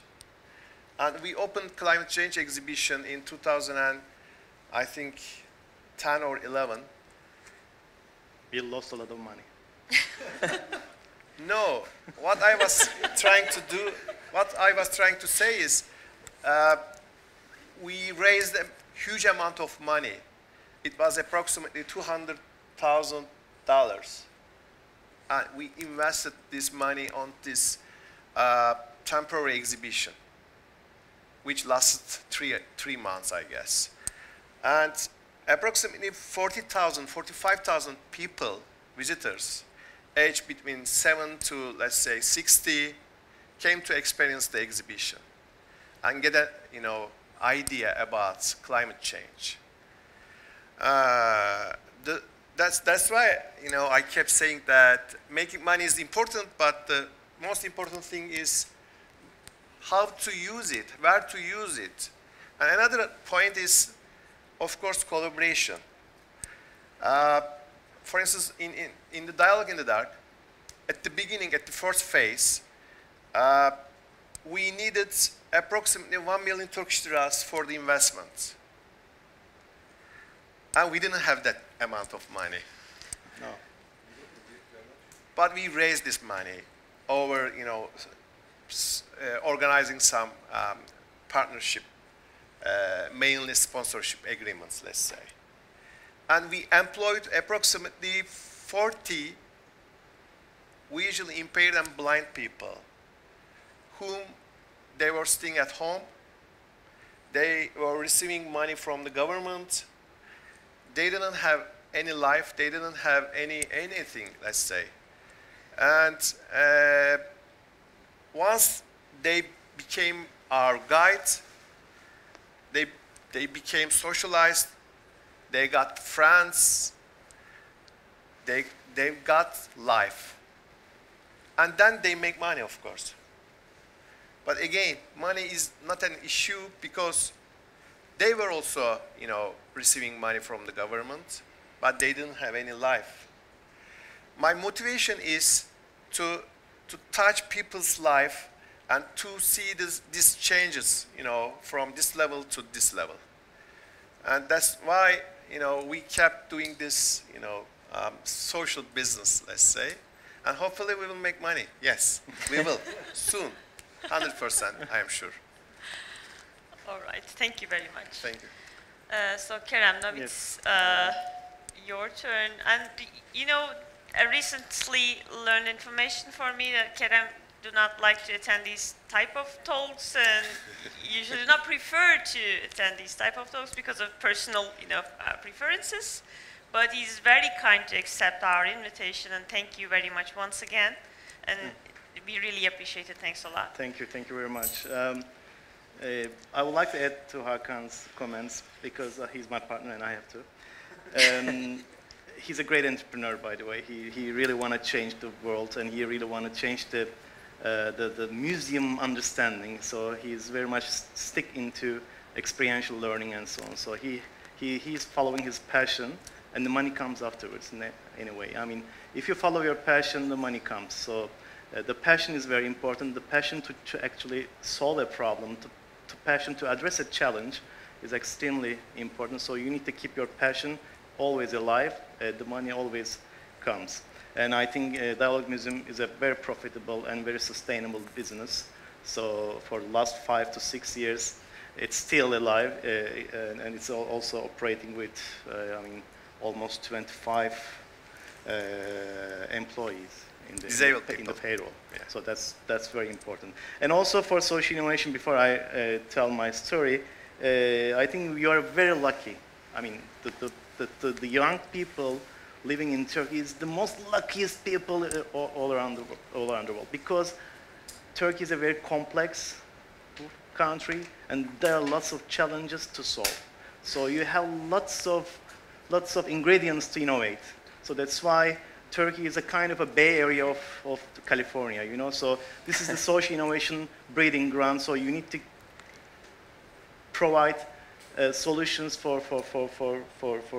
And we opened climate change exhibition in 2000 and I think 10 or 11. We lost a lot of money. No, what I was trying to say is we raised a huge amount of money. It was approximately $200,000. And we invested this money on this temporary exhibition. which lasted three months, I guess. And approximately 40,000, 45,000 people, visitors, aged between 7 to, let's say, 60, came to experience the exhibition and get a, idea about climate change. That's why, I kept saying that making money is important, but the most important thing is how to use it, where to use it. And another point is, of course, collaboration. For instance, in the Dialogue in the Dark, at the beginning, at the first phase, we needed approximately 1 million Turkish liras for the investment. And we didn't have that amount of money. No. But we raised this money over, organizing some partnership, mainly sponsorship agreements, let's say. And we employed approximately 40 visually impaired and blind people whom they were staying at home. They were receiving money from the government. They didn't have any life. They didn't have anything, let's say. And once they became our guides, they became socialized. They got friends. They got life. And then they make money, of course. But again, money is not an issue because they were also, receiving money from the government, but they didn't have any life. My motivation is to touch people's life and to see these changes, from this level to this level. And that's why, we kept doing this, social business, let's say. And hopefully we will make money. Yes, we will, soon. 100%, I am sure. All right, thank you very much. Thank you. So Kerem, now it's your turn. And I recently learned information for me that Kerem do not like to attend these type of talks and usually do not prefer to attend these type of talks because of personal, preferences. But he's very kind to accept our invitation, and thank you very much once again. And we really appreciate it. Thanks a lot. Thank you very much. I would like to add to Hakan's comments because he's my partner and I have to. He's a great entrepreneur, by the way. He really want to change the world, and he really want to change the museum understanding. So he's very much stick into experiential learning and so on. So he's following his passion, and the money comes afterwards. In a way, I mean, if you follow your passion, the money comes. So the passion is very important. The passion to actually solve a problem, to passion to address a challenge, is extremely important. So you need to keep your passion always alive. The money always comes. And I think Dialogue Museum is a very profitable and very sustainable business. So for the last 5 to 6 years, it's still alive, and it's also operating with, almost 25 employees in the payroll. Yeah. So that's very important. And also for social innovation, before I tell my story, I think we are very lucky. I mean, the young people living in Turkey is the most luckiest people all around the world, because Turkey is a very complex country and there are lots of challenges to solve. So you have lots of ingredients to innovate. So that's why Turkey is a kind of a Bay Area of California, So this is the social innovation breeding ground. So you need to provide solutions for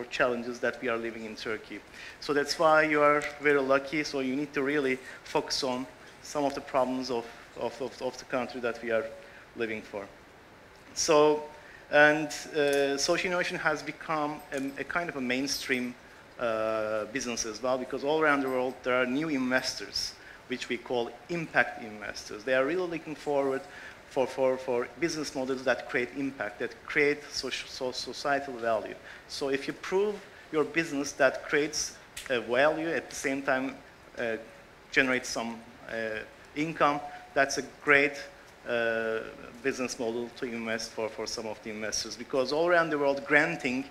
challenges that we are living in Turkey. So that's why you are very lucky. So you need to really focus on some of the problems of the country that we are living for. So, and social innovation has become a kind of a mainstream business as well, because all around the world there are new investors, which we call impact investors. They are really looking forward for business models that create impact, that create societal value. So if you prove your business that creates value, at the same time generates some income, that's a great business model to invest for some of the investors, because all around the world granting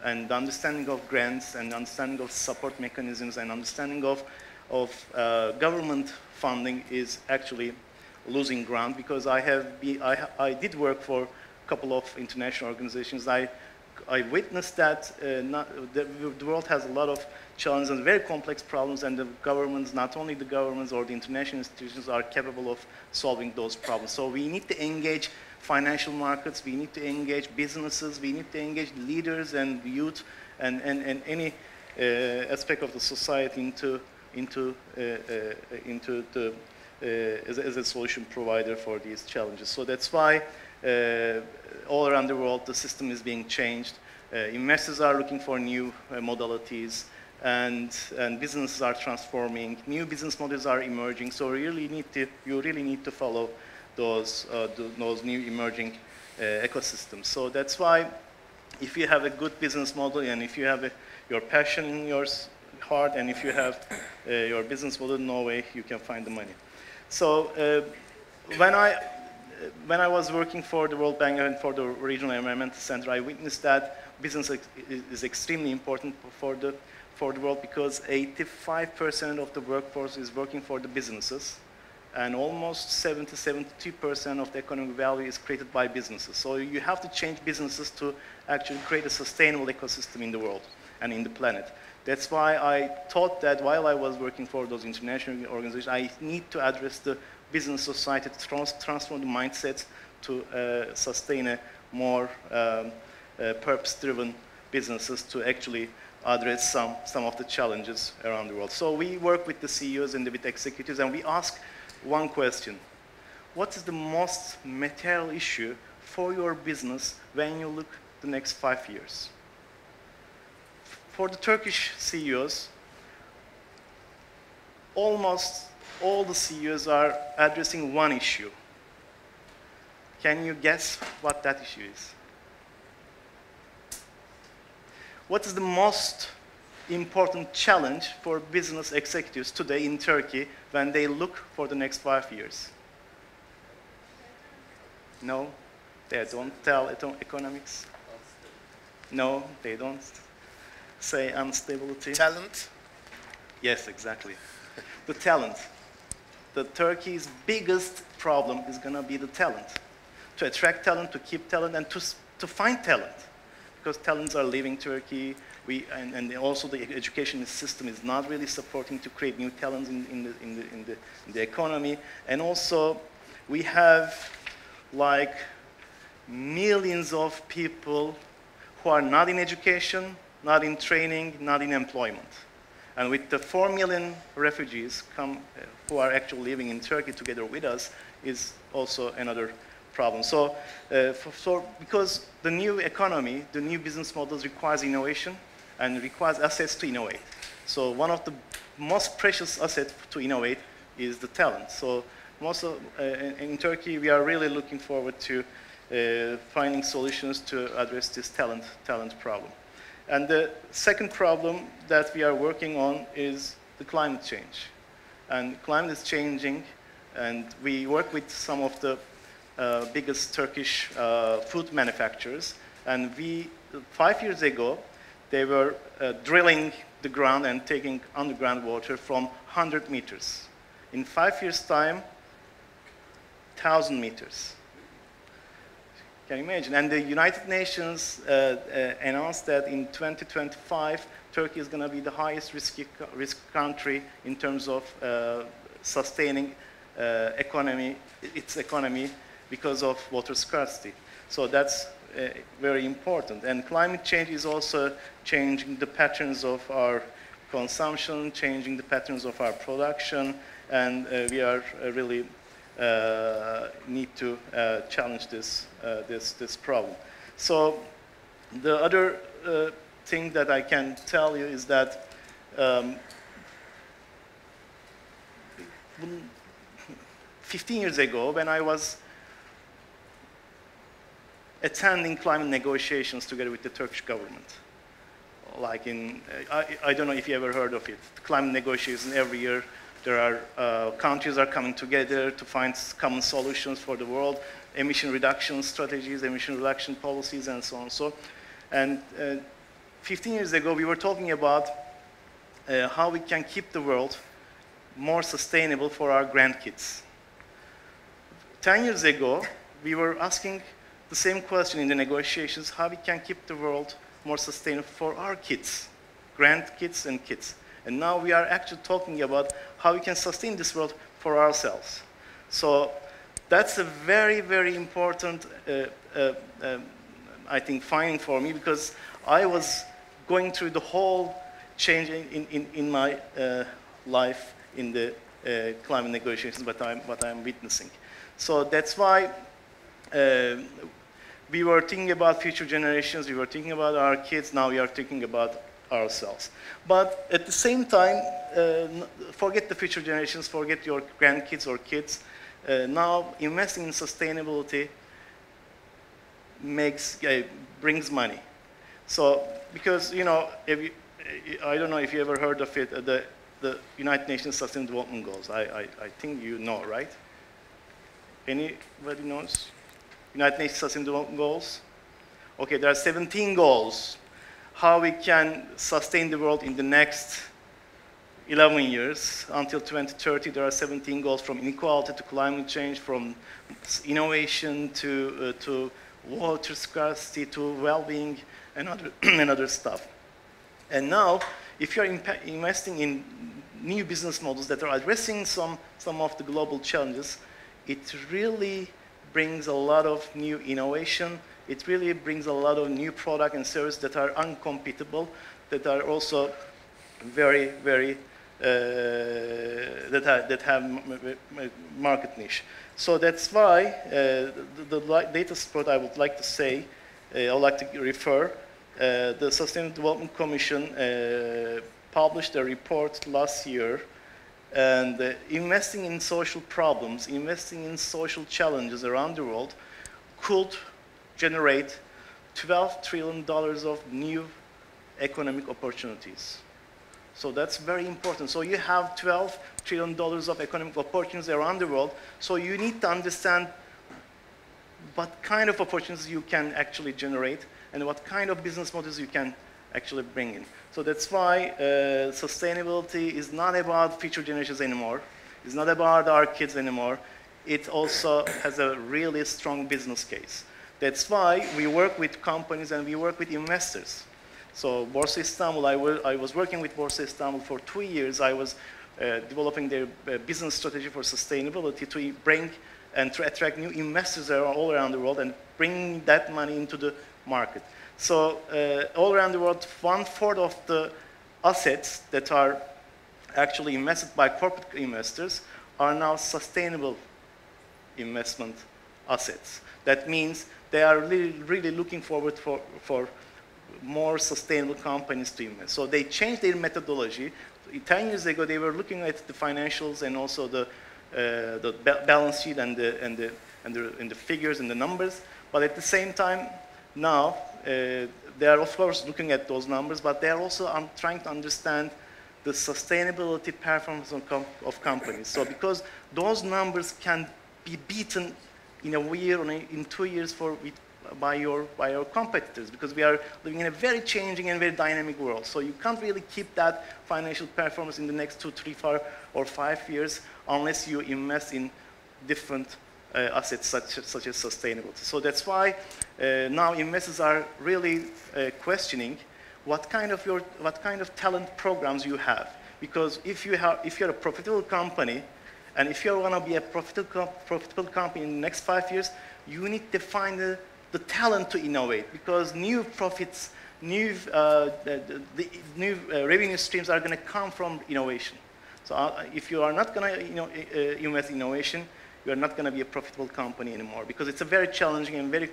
and the understanding of grants and understanding of support mechanisms and understanding of government funding is actually losing ground, because I did work for a couple of international organizations. I witnessed that the world has a lot of challenges and very complex problems, and the governments, not only the governments or the international institutions, are capable of solving those problems. So we need to engage financial markets, we need to engage businesses, we need to engage leaders and youth and any aspect of the society as a solution provider for these challenges. So that's why all around the world the system is being changed. Investors are looking for new modalities, and businesses are transforming. New business models are emerging. So you really need to follow those new emerging ecosystems. So that's why, if you have a good business model and if you have your passion in your heart, and if you have your business model, no way you can find the money. So when I was working for the World Bank and for the Regional Environmental Center, I witnessed that business is extremely important for the world, because 85% of the workforce is working for the businesses, and almost 72% of the economic value is created by businesses. So you have to change businesses to actually create a sustainable ecosystem in the world and in the planet. That's why I thought that while I was working for those international organizations, I need to address the business society, to transform the mindsets to sustain a more purpose-driven businesses to actually address some of the challenges around the world. So we work with the CEOs and with executives, and we ask one question: what is the most material issue for your business when you look the next 5 years? For the Turkish CEOs, almost all the CEOs are addressing one issue. Can you guess what that issue is? What is the most important challenge for business executives today in Turkey when they look for the next 5 years? No, they don't tell economics. No, they don't say instability. Talent? Yes, exactly. The talent. The Turkey's biggest problem is going to be the talent. To attract talent, to keep talent, and to find talent. Because talents are leaving Turkey, and also the education system is not really supporting to create new talents in the economy. And also, we have like millions of people who are not in education, not in training, not in employment. And with the 4 million refugees who are actually living in Turkey together with us is also another problem. So, because the new economy, the new business models requires innovation and requires assets to innovate. So one of the most precious assets to innovate is the talent. So in Turkey, we are really looking forward to finding solutions to address this talent problem. And the second problem that we are working on is the climate change. And climate is changing, and we work with some of the biggest Turkish food manufacturers. And 5 years ago, they were drilling the ground and taking underground water from 100 meters. In 5 years' time, 1,000 meters. Can you imagine? And the United Nations announced that in 2025, Turkey is going to be the highest risk country in terms of sustaining its economy because of water scarcity. So that's very important. And climate change is also changing the patterns of our consumption, changing the patterns of our production, and we are really need to challenge this problem. So the other thing that I can tell you is that 15 years ago, when I was attending climate negotiations together with the Turkish government, like I don't know if you ever heard of it, climate negotiations every year There are countries are coming together to find common solutions for the world, emission reduction strategies, emission reduction policies, and so on. And 15 years ago, we were talking about how we can keep the world more sustainable for our grandkids. 10 years ago, we were asking the same question in the negotiations, how we can keep the world more sustainable for our kids, grandkids and kids. And now we are actually talking about how we can sustain this world for ourselves. So that's a very, very important, I think, finding for me, because I was going through the whole change in my life in the climate negotiations, what I'm witnessing. So that's why we were thinking about future generations, we were thinking about our kids, now we are thinking about ourselves. But at the same time, forget the future generations, forget your grandkids or kids. Now investing in sustainability brings money. So, because, you know, I don't know if you ever heard of it, the United Nations Sustainable Development Goals. I think you know, right? Anybody knows? United Nations Sustainable Development Goals? Okay, there are 17 goals. How we can sustain the world in the next 11 years until 2030. There are 17 goals, from inequality to climate change, from innovation to water scarcity to well-being and other stuff. And now, if you're investing in new business models that are addressing some of the global challenges, it really brings a lot of new innovation. It really brings a lot of new product and service that are uncompetitive, that are also very, very, that have market niche. So that's why the latest report I would like to say, I would like to refer, the Sustainable Development Commission published a report last year, and investing in social problems, investing in social challenges around the world could generate $12 trillion of new economic opportunities. So that's very important. So you have $12 trillion of economic opportunities around the world. So you need to understand what kind of opportunities you can actually generate and what kind of business models you can actually bring in. So that's why sustainability is not about future generations anymore. It's not about our kids anymore. It also has a really strong business case. That's why we work with companies and we work with investors. So Borsa Istanbul, I was working with Borsa Istanbul for 2 years. I was developing their business strategy for sustainability to bring and to attract new investors all around the world and bring that money into the market. So all around the world, 1/4 of the assets that are actually invested by corporate investors are now sustainable investment assets. That means they are really looking forward for more sustainable companies to invest. So they changed their methodology. 10 years ago, they were looking at the financials and also the balance sheet and the figures and the numbers. But at the same time, now they are of course looking at those numbers, but they are also trying to understand the sustainability performance of companies. So because those numbers can be beaten in a year or in 2 years by your competitors, because we are living in a very changing and very dynamic world. So you can't really keep that financial performance in the next 2, 3, 4, or 5 years unless you invest in different assets such as sustainability. So that's why now investors are really questioning what kind of talent programs you have. Because if you're a profitable company, and if you want to be a profitable company in the next 5 years, you need to find the talent to innovate, because new profits, new revenue streams are going to come from innovation. So if you are not going to invest in innovation, you are not going to be a profitable company anymore, because it's a very challenging and very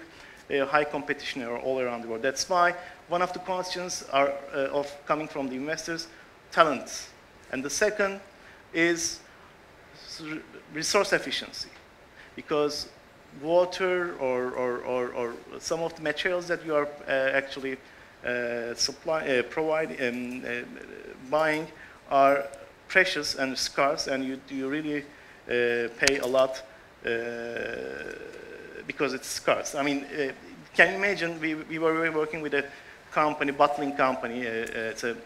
high competition all around the world. That's why one of the questions are of coming from the investors, talents, and the second is resource efficiency, because water or some of the materials that you are actually buying are precious and scarce, and you really pay a lot because it's scarce. I mean, can you imagine, we were working with a company, bottling company, it's a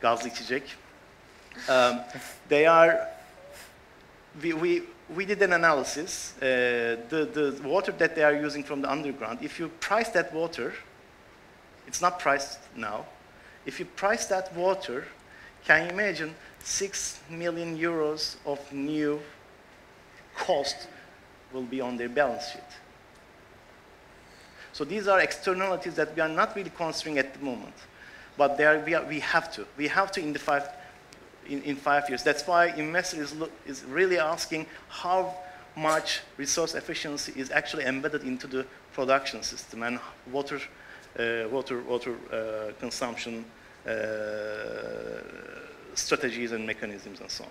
gazlı içecek. We did an analysis. The water that they are using from the underground, if you price that water, it's not priced now. If you price that water, can you imagine 6 million euros of new cost will be on their balance sheet. So these are externalities that we are not really considering at the moment. But we have to. We have to in 5 years. That's why investor is really asking how much resource efficiency is actually embedded into the production system and water consumption strategies and mechanisms and so on.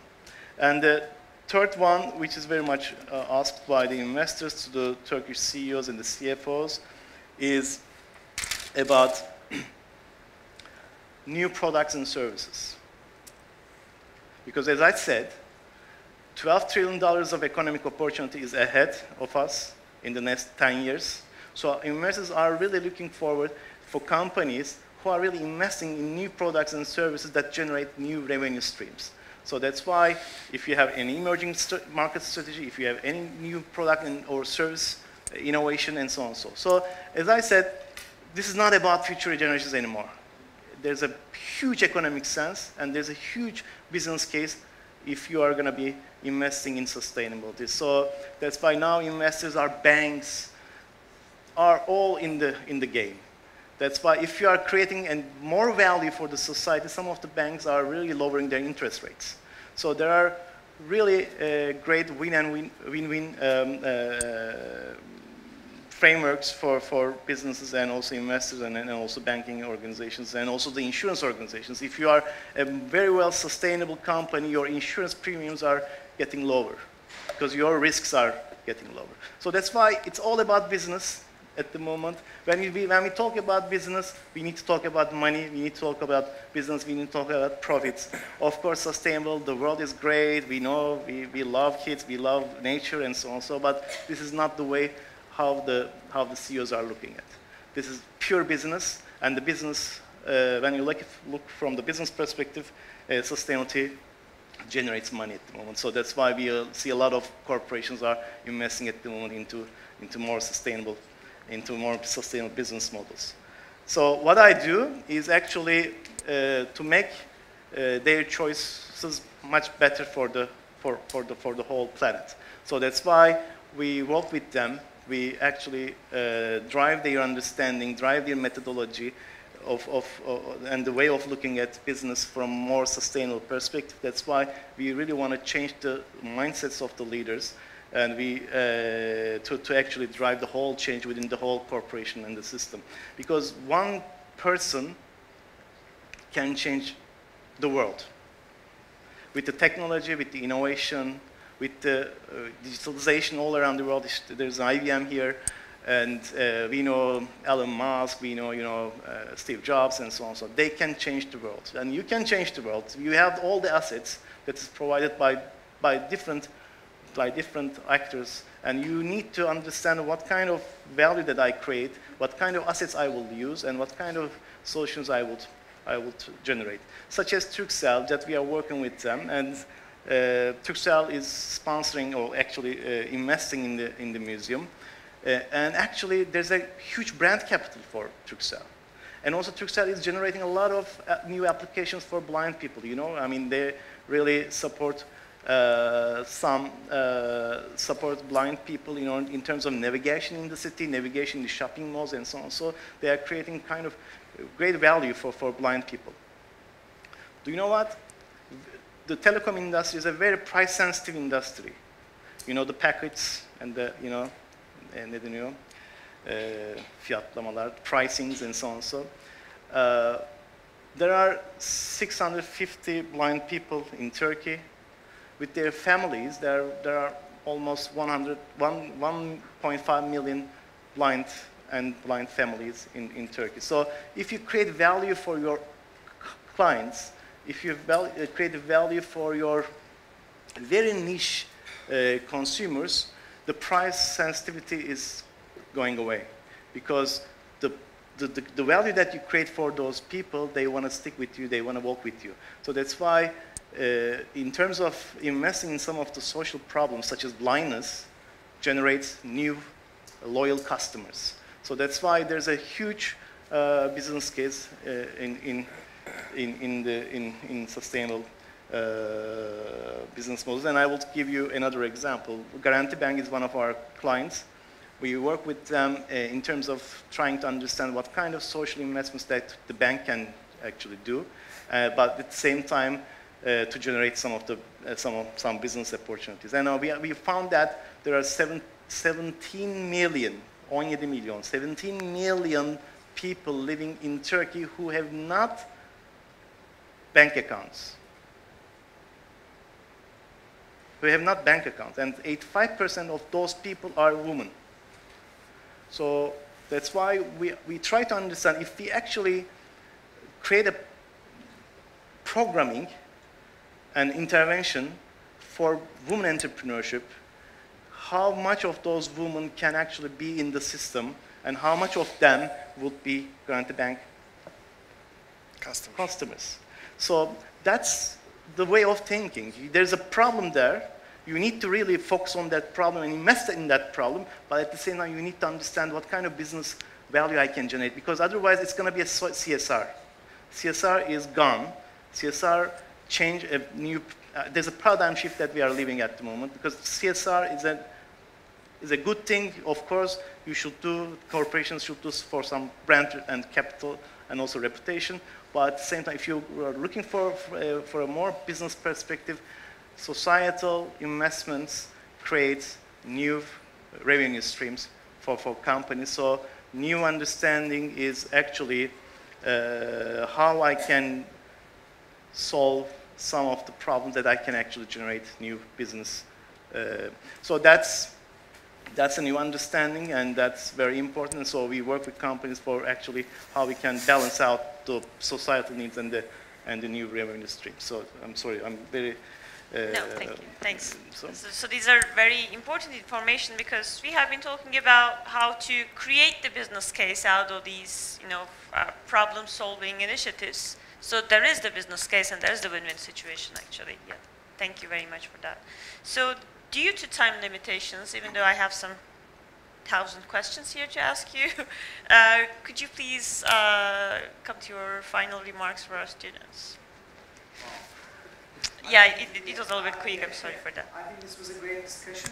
And the third one, which is very much asked by the investors to the Turkish CEOs and the CFOs, is about new products and services. Because as I said, $12 trillion of economic opportunity is ahead of us in the next 10 years. So investors are really looking forward for companies who are really investing in new products and services that generate new revenue streams. So that's why if you have any emerging market strategy, if you have any new product or service innovation and so on and so. So as I said, this is not about future generations anymore. There's a huge economic sense and there's a huge business case if you are going to be investing in sustainability. So that's why now investors, our banks, are all in the game. That's why if you are creating more value for the society, some of the banks are really lowering their interest rates. So there are really great win-win frameworks for businesses and also investors and also banking organizations and also the insurance organizations. If you are a very well sustainable company, your insurance premiums are getting lower because your risks are getting lower. So that's why it's all about business at the moment. When we talk about business, we need to talk about money, we need to talk about business, we need to talk about profits. Of course, sustainable, the world is great, we know, we love kids, we love nature and so on, but this is not the way how the CEOs are looking at. This is pure business, and the business, when you look from the business perspective, sustainability generates money at the moment. So that's why we see a lot of corporations are investing at the moment into more sustainable business models. So what I do is actually to make their choices much better for the whole planet. So that's why we work with them. We actually drive their understanding, drive their methodology and the way of looking at business from a more sustainable perspective. That's why we really want to change the mindsets of the leaders and to actually drive the whole change within the whole corporation and the system. Because one person can change the world. With the technology, with the innovation, with the digitalization all around the world. There's IBM here, and we know Elon Musk, we know Steve Jobs, and so on. So they can change the world, and you can change the world. You have all the assets that is provided by different actors, and you need to understand what kind of value that I create, what kind of assets I will use, and what kind of solutions I would generate. Such as Turkcell, that we are working with them, and Turkcell is sponsoring or actually investing in the museum. And actually, there's a huge brand capital for Turkcell. And also, Turkcell is generating a lot of new applications for blind people, I mean, they really support support blind people, in terms of navigation in the city, navigation in the shopping malls, and so on. So they are creating kind of great value for blind people. Do you know what? The telecom industry is a very price-sensitive industry. The packets and the, fiyatlamalar, pricings, and so on. So there are 650 blind people in Turkey. With their families, there are almost 1.5 million blind families in Turkey. So if you create value for your clients, if you create a value for your very niche consumers, the price sensitivity is going away, because the value that you create for those people, they want to stick with you, they want to walk with you. So that's why, in terms of investing in some of the social problems, such as blindness, generates new loyal customers. So that's why there's a huge business case in sustainable business models. And I will give you another example. Garanti Bank is one of our clients. We work with them in terms of trying to understand what kind of social investments that the bank can actually do, but at the same time to generate some business opportunities. And we found that there are 17 million people living in Turkey who have not bank accounts. And 85% of those people are women. So that's why we try to understand, if we actually create a programming and intervention for women entrepreneurship, how much of those women can actually be in the system, and how much of them would be Garanti Bank customers. So that's the way of thinking. There's a problem there. You need to really focus on that problem and invest in that problem, but at the same time, you need to understand what kind of business value I can generate, because otherwise it's going to be a CSR. CSR is gone. CSR change a new, there's a paradigm shift that we are living at the moment, because CSR is a good thing. Of course, you should do, corporations should do for some brand and capital and also reputation, but at the same time, if you are looking for a more business perspective, societal investments create new revenue streams for companies. So new understanding is actually how I can solve some of the problems that I can actually generate new business. So that's a new understanding, and that's very important. So we work with companies for actually how we can balance out the societal needs and the new revenue streams. So I'm sorry, I'm very no, thank you. Thanks. So these are very important information, because we have been talking about how to create the business case out of these, problem-solving initiatives. So there is the business case and there is the win-win situation, actually. Yeah. Thank you very much for that. So due to time limitations, even though I have some 1,000 questions here to ask you, could you please come to your final remarks for our students? Yeah, it was a little bit quick. I'm sorry for that. I think this was a great discussion.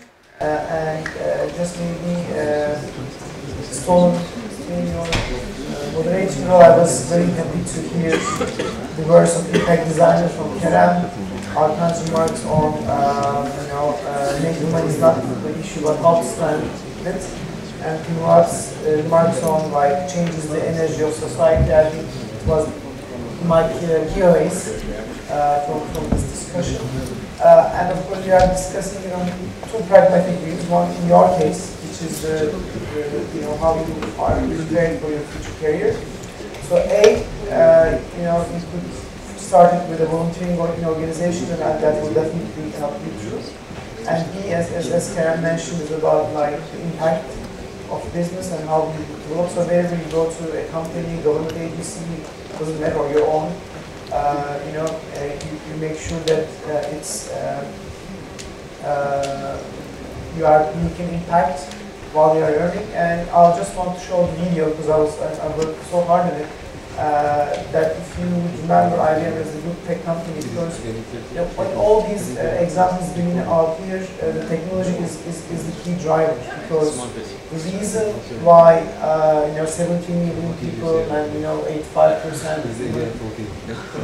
Just maybe in your moderation role, I was very happy to hear the words of impact designer from Kerem, Hakan's remarks on, making money is not the issue, but how to spend it, and Timur's remarks on like changes the energy of society. I think it was my key ways from this discussion. And of course, we are discussing two pragmatic views. One in your case, which is how you are preparing for your future career. So you could start it with a volunteering organization, and that will definitely help you through. And B, as Kerem mentioned, is about like the impact of business and how you develop. So wherever you go to a company, government agency, doesn't matter, or your own, you make sure that you are making impact while you are earning. And I just want to show the video, because I worked so hard on it, that if you remember IBM as a good tech company, because when all these examples being out here, the technology is the key driver, because the reason why 17 million people and 85%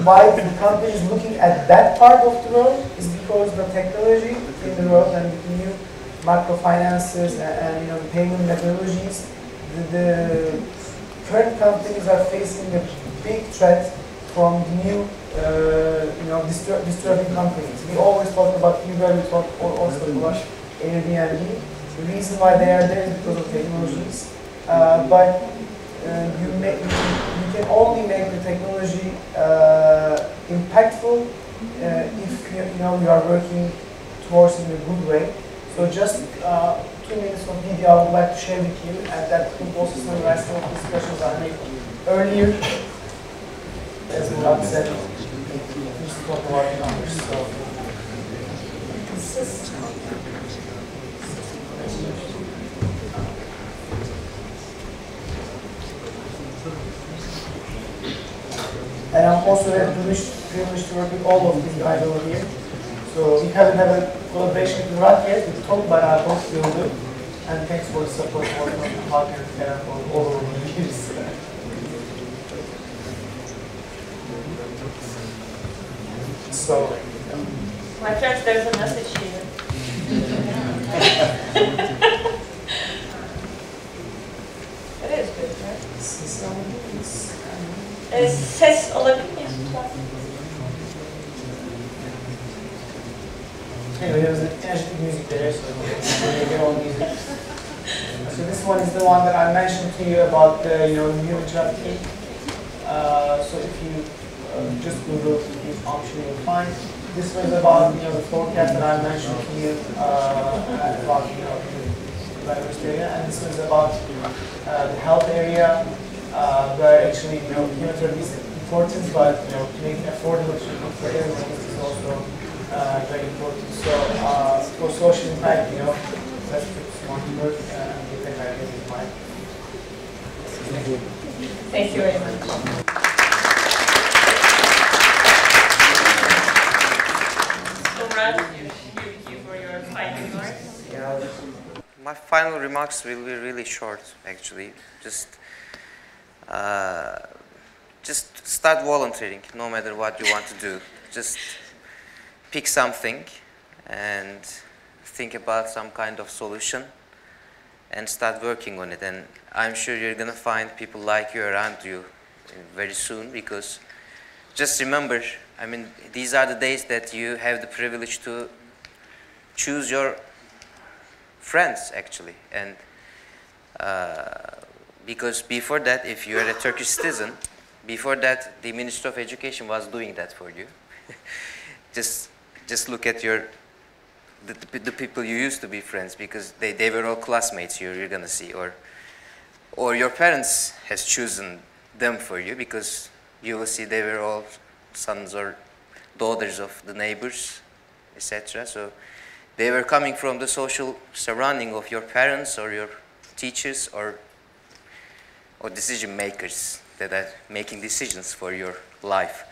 why the company is looking at that part of the world is because the technology in the world and the new microfinances and payment methodologies, the current companies are facing a big threat from new disturbing companies. We always talk about Uber, we talk also about Airbnb. The reason why they are there is because of technologies, but you can only make the technology impactful if you know you are working towards in a good way. So just 2 minutes of video I would like to share with you, and that will also summarize some of the discussions I made earlier. As Murat said, we should talk about the numbers. So. And I'm also very privileged to work with all of these guys over here. So we haven't had a collaboration with Murat yet, with Talk, but I hope we will do. And thanks for the support from the partners for all over the years. So, My friends, there's a message here. It is good, right? Ses alabilir miyiz lütfen? anyway, there was an energetic music there, so we'll get all music. So this one is the one that I mentioned to you about the human trafficking. So if you just Google this option, you'll find. This was about the forecast that I mentioned to you about the biodiversity area, and this was about the health area, where actually chemotherapy is important, but to make it affordable treatment for everyone is also very important. So for social impact, let's put one word and get the idea in mind. Thank you very much. For your final remarks. My final remarks will be really short, actually. Just start volunteering, no matter what you want to do. Just pick something and think about some kind of solution and start working on it. And I'm sure you're going to find people like you around you very soon, because just remember, I mean, these are the days that you have the privilege to choose your friends, actually. And because before that, if you are a Turkish citizen, before that, the Ministry of Education was doing that for you. just look at the people you used to be friends, because they were all classmates you're going to see. Or your parents has chosen them for you, because you will see they were all sons or daughters of the neighbors, etc. So they were coming from the social surrounding of your parents or your teachers or decision makers that are making decisions for your life.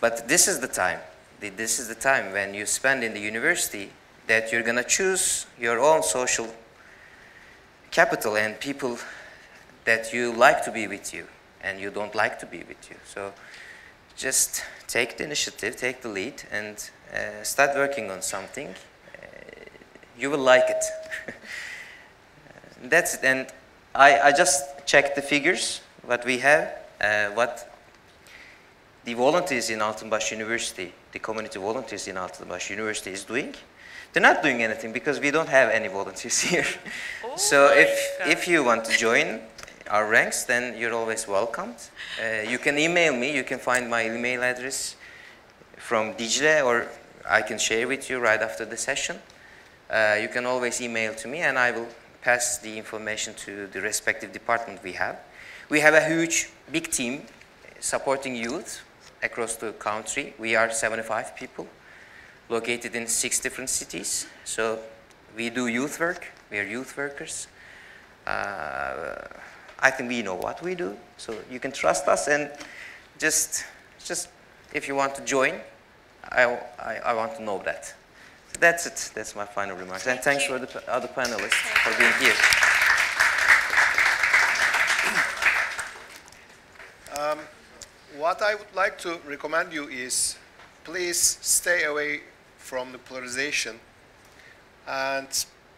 But this is the time. This is the time when you spend in the university that you're going to choose your own social capital and people that you like to be with you and you don't like to be with you. So just take the initiative, take the lead, and start working on something. You will like it. That's it. And I just checked the figures, what we have, what the volunteers in Altınbaş University, the community volunteers in Altınbaş University is doing. They're not doing anything because we don't have any volunteers here. Oh, So if you want to join our ranks, then you're always welcomed. You can email me. You can find my email address from Dicle, or I can share with you right after the session. You can always email to me, and I will pass the information to the respective department we have. We have a huge, big team supporting youth across the country. We are 75 people located in 6 different cities. So we do youth work. We are youth workers. I think we know what we do, so you can trust us, and just if you want to join, I want to know that. So that's it. That's my final remarks. And thanks for the other panelists for being here. What I would like to recommend you is, please stay away from the polarization. And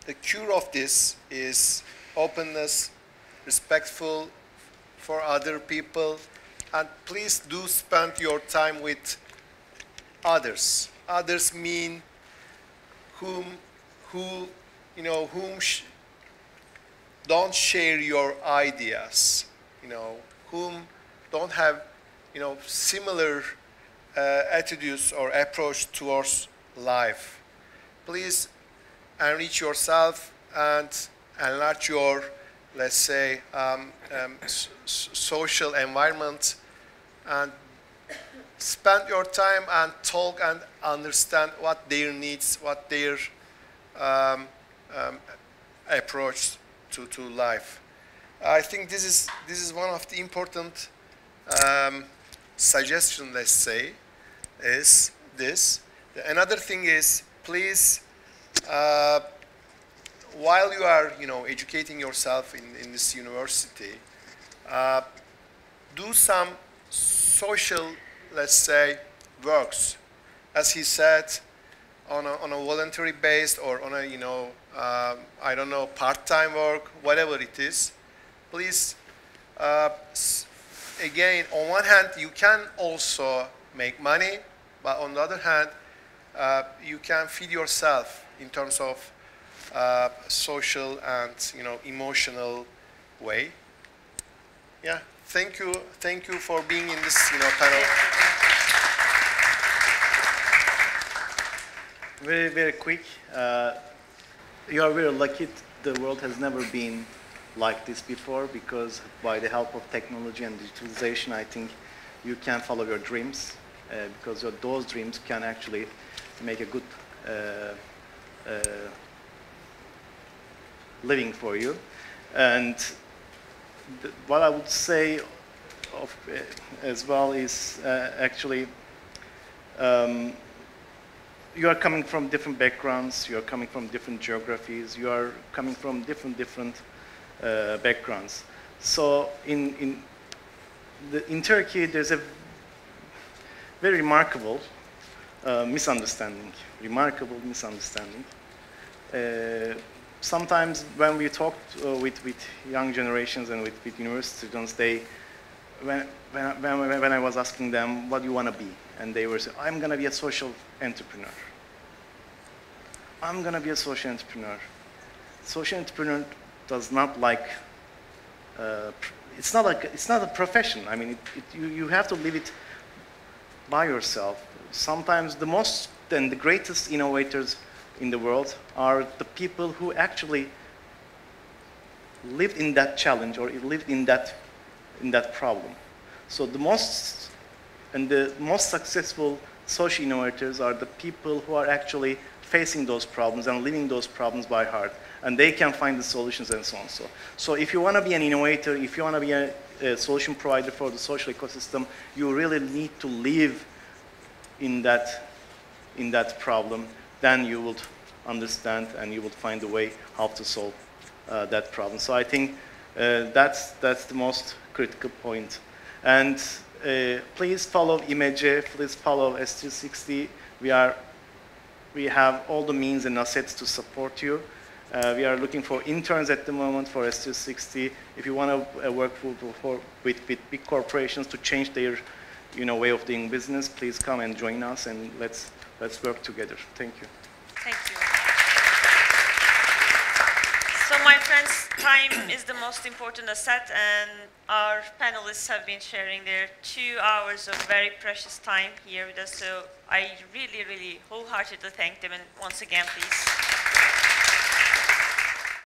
the cure of this is openness, respectful for other people, and please do spend your time with others. Others mean whom don't share your ideas, whom don't have, similar attitudes or approach towards life. Please enrich yourself and enlarge your, let's say, social environment, and spend your time and talk and understand what their needs, what their approach to life. I think this is one of the important suggestions, let's say, is this. Another thing is, please, while you are, educating yourself in this university, do some social, let's say, works. As he said, on a voluntary based or on a, I don't know, part-time work, whatever it is. Please, again, on one hand, you can also make money, but on the other hand, you can feed yourself in terms of social and, emotional way. Yeah, thank you for being in this, panel. Very, very quick. You are very lucky. The world has never been like this before, because by the help of technology and digitalization, I think you can follow your dreams, because those dreams can actually make a good living for you. And what I would say as well is actually you are coming from different backgrounds, you are coming from different geographies, you are coming from different backgrounds. So in Turkey, there's a very remarkable misunderstanding. Sometimes when we talk with young generations and with university students, when I was asking them, what do you want to be? And they were saying, I'm going to be a social entrepreneur. I'm going to be a social entrepreneur. Social entrepreneur does not like, it's not a profession. I mean, you have to live it by yourself. Sometimes the most and the greatest innovators in the world are the people who actually lived in that challenge or lived in that problem. So the most successful social innovators are the people who are actually facing those problems and living those problems by heart, and they can find the solutions and so on. So if you want to be an innovator, if you want to be a solution provider for the social ecosystem, you really need to live in that problem. Then you will understand and you will find a way how to solve that problem. So I think that's the most critical point. And please follow IMECE, please follow S360. We have all the means and assets to support you. We are looking for interns at the moment for S360. If you want to work with big corporations to change their way of doing business, please come and join us, and let's work together. Thank you. Thank you. So my friends, time is the most important asset, and our panelists have been sharing their 2 hours of very precious time here with us. So I really, really wholeheartedly thank them, and once again, please.